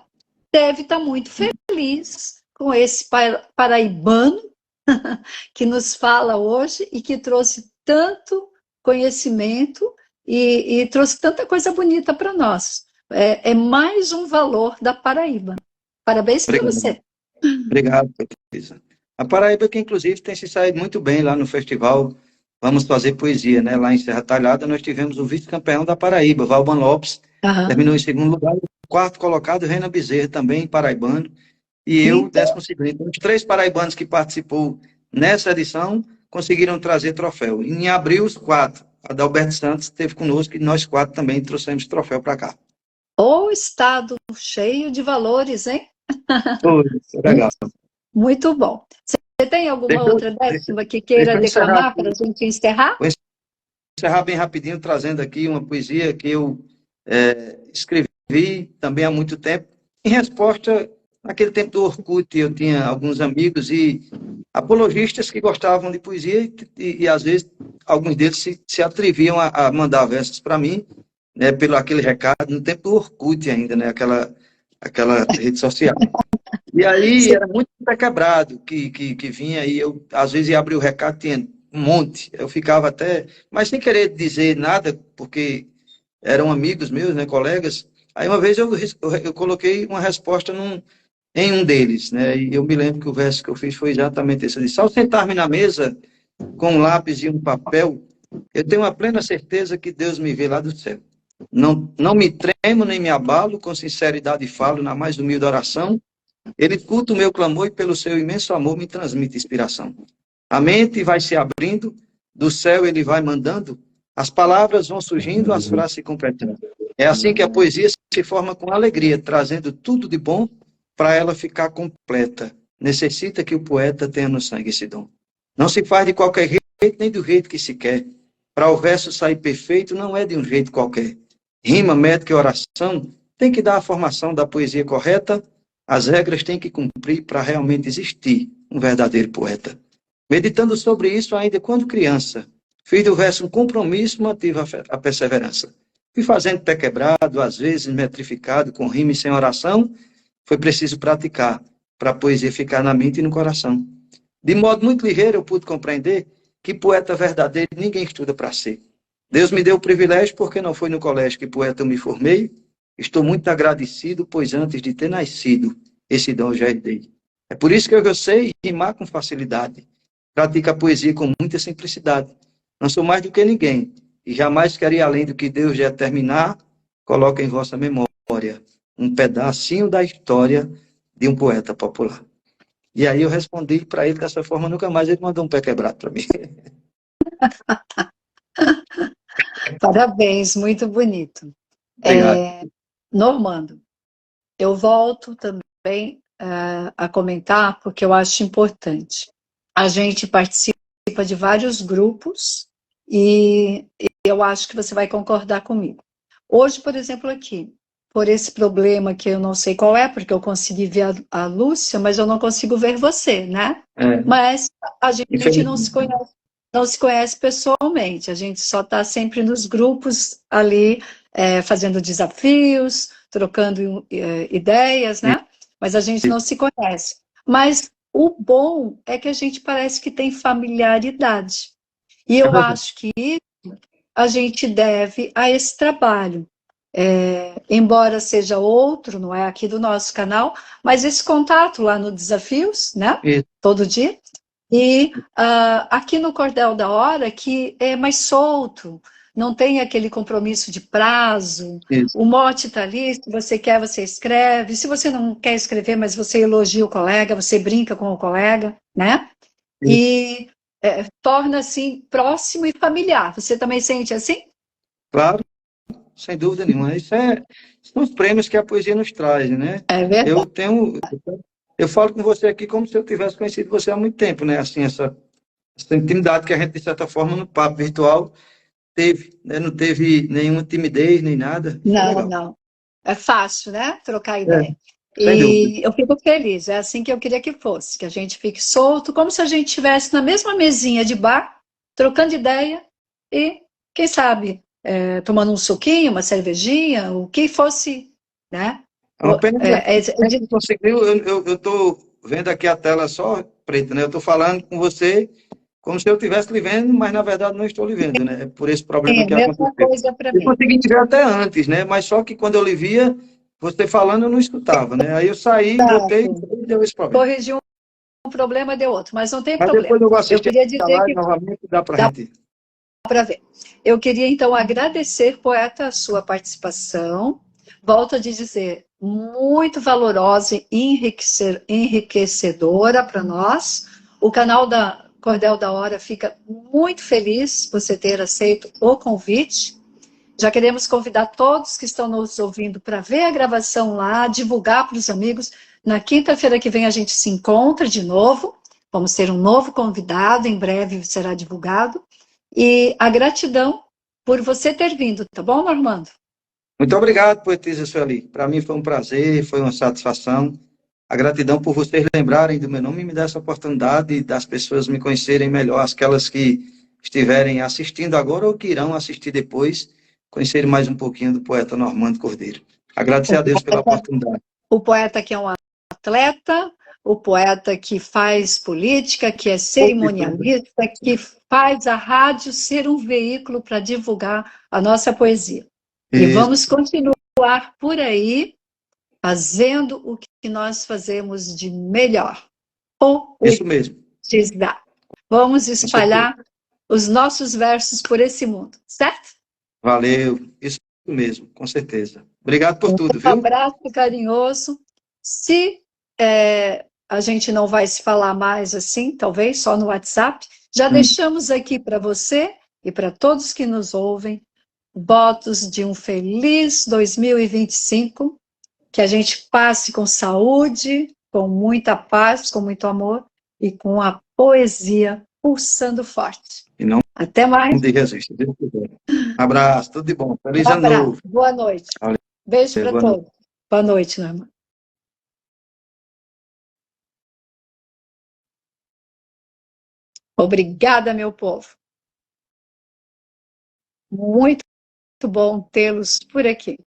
Deve estar muito feliz com esse paraibano que nos fala hoje e que trouxe tanto conhecimento e trouxe tanta coisa bonita para nós. É mais um valor da Paraíba. Parabéns para você. Obrigado, Patrícia. A Paraíba que, inclusive, tem se saído muito bem lá no festival Vamos Fazer Poesia, né? Lá em Serra Talhada, nós tivemos o vice-campeão da Paraíba, Valban Lopes, terminou em segundo lugar, o quarto colocado, Renan Bezerra, também paraibano, e eu, 12º. Então, os 3 paraibanos que participou nessa edição conseguiram trazer troféu. Em abril, os 4. Adalberto Santos esteve conosco e nós 4 também trouxemos troféu para cá. O estado cheio de valores, hein? Foi legal. Muito bom. Você tem alguma outra décima que queira declamar para a gente encerrar? Vou encerrar bem rapidinho, trazendo aqui uma poesia que eu escrevi também há muito tempo. Em resposta, naquele tempo do Orkut, eu tinha alguns amigos e apologistas que gostavam de poesia e às vezes, alguns deles se atreviam a mandar versos para mim, né, pelo aquele recado, no tempo do Orkut ainda, né, aquela rede social. E aí era muito quebrado que vinha, e eu às vezes ia abrir o recado, tinha um monte, eu ficava até, mas sem querer dizer nada, porque eram amigos meus, né, colegas. Aí uma vez eu coloquei uma resposta em um deles, né, e eu me lembro que o verso que eu fiz foi exatamente esse. Eu disse: ao sentar-me na mesa com um lápis e um papel, eu tenho a plena certeza que Deus me vê lá do céu. Não me tremo nem me abalo, com sinceridade falo na mais humilde oração. Ele escuta o meu clamor e pelo seu imenso amor me transmite inspiração. A mente vai se abrindo, do céu ele vai mandando, as palavras vão surgindo, as frases se completando. É assim que a poesia se forma com alegria, trazendo tudo de bom para ela ficar completa. Necessita que o poeta tenha no sangue esse dom. Não se faz de qualquer jeito, nem do jeito que se quer. Para o verso sair perfeito, não é de um jeito qualquer. Rima, métrica e oração tem que dar a formação da poesia correta. As regras têm que cumprir para realmente existir um verdadeiro poeta. Meditando sobre isso ainda quando criança, fiz do verso um compromisso, mantive a perseverança. Fui fazendo pé quebrado, às vezes metrificado, com rima e sem oração. Foi preciso praticar para a poesia ficar na mente e no coração. De modo muito ligeiro eu pude compreender que poeta verdadeiro ninguém estuda para ser. Deus me deu o privilégio porque não foi no colégio que poeta eu me formei. Estou muito agradecido, pois antes de ter nascido, esse dom já herdei. É por isso que eu sei rimar com facilidade. Pratico a poesia com muita simplicidade. Não sou mais do que ninguém, e jamais quero ir além do que Deus já determinar. Coloca em vossa memória um pedacinho da história de um poeta popular. E aí eu respondi para ele dessa forma, nunca mais ele mandou um pé quebrado para mim. Parabéns, muito bonito. Normando, eu volto também a comentar, porque eu acho importante. A gente participa de vários grupos e eu acho que você vai concordar comigo. Hoje, por exemplo, aqui, por esse problema que eu não sei qual é, porque eu consegui ver a Lúcia, mas eu não consigo ver você, né? Mas a gente não se conhece pessoalmente, a gente só está sempre nos grupos ali, fazendo desafios, trocando ideias, né? Mas a gente não se conhece. Mas o bom é que a gente parece que tem familiaridade. E eu acho que a gente deve a esse trabalho. Embora seja outro, não é aqui do nosso canal, mas esse contato lá no Desafios, né? Todo dia. E aqui no Cordel da Hora, que é mais solto, não tem aquele compromisso de prazo. O mote está ali, se você quer, você escreve. Se você não quer escrever, mas você elogia o colega, você brinca com o colega, né? E torna, assim, próximo e familiar. Você também sente assim? Claro, sem dúvida nenhuma. São os prêmios que a poesia nos traz, né? É verdade. Eu falo com você aqui como se eu tivesse conhecido você há muito tempo, né? Assim, essa intimidade que a gente, de certa forma, no papo virtual, teve, né? Não teve nenhuma timidez, nem nada. Foi Não, legal. não. É fácil, né? Trocar É, ideia. sem dúvida. E eu fico feliz, é assim que eu queria que fosse, que a gente fique solto, como se a gente estivesse na mesma mesinha de bar, trocando ideia e, quem sabe, tomando um suquinho, uma cervejinha, o que fosse, né? É uma pena que a gente De não conseguiu. Eu estou vendo aqui a tela só preta, né? Eu estou falando com você como se eu estivesse lhe vendo, mas na verdade não estou lhe vendo, né? É por esse problema que mesma aconteceu. coisa para Eu mim. consegui te ver até antes, né? Mas só que quando eu lhe via, você falando, eu não escutava, né? Aí eu saí, voltei Exato. e deu esse problema. Corrigir um problema, deu outro, mas não tem Mas problema. depois eu vou Eu assistir queria a dizer live que novamente, dá para a dá gente. para ver. Eu queria, então, agradecer, poeta, a sua participação. Volto a dizer, muito valorosa e enriquecedora para nós. O canal da Cordel da Hora fica muito feliz por você ter aceito o convite. Já queremos convidar todos que estão nos ouvindo para ver a gravação lá, divulgar para os amigos. Na quinta-feira que vem a gente se encontra de novo. Vamos ter um novo convidado, em breve será divulgado. E a gratidão por você ter vindo, tá bom, Normando? Muito obrigado, poetisa Sueli. Para mim foi um prazer, foi uma satisfação. A gratidão por vocês lembrarem do meu nome e me dar essa oportunidade das pessoas me conhecerem melhor, aquelas que estiverem assistindo agora ou que irão assistir depois, conhecerem mais um pouquinho do poeta Normando Cordeiro. Agradecer a Deus pela oportunidade. O poeta que é um atleta, o poeta que faz política, que é cerimonialista, que faz a rádio ser um veículo para divulgar a nossa poesia. E Isso, vamos continuar por aí fazendo o que nós fazemos de melhor, isso mesmo, poetizar. Vamos com certeza. espalhar os nossos versos por esse mundo, certo? Valeu, isso mesmo, com certeza. Obrigado por Um tudo, viu? abraço carinhoso. Se a gente não vai se falar mais assim, talvez só no WhatsApp, já deixamos aqui para você e para todos que nos ouvem votos de um feliz 2025, que a gente passe com saúde, com muita paz, com muito amor e com a poesia pulsando forte. E não Até mais. de Jesus, se Deus quiser. Abraço, tudo de bom. Feliz Um ano abraço. novo. Boa noite. Valeu, Beijo para boa noite. todos. Boa noite, Norma. Obrigada, meu povo. Muito bom tê-los por aqui.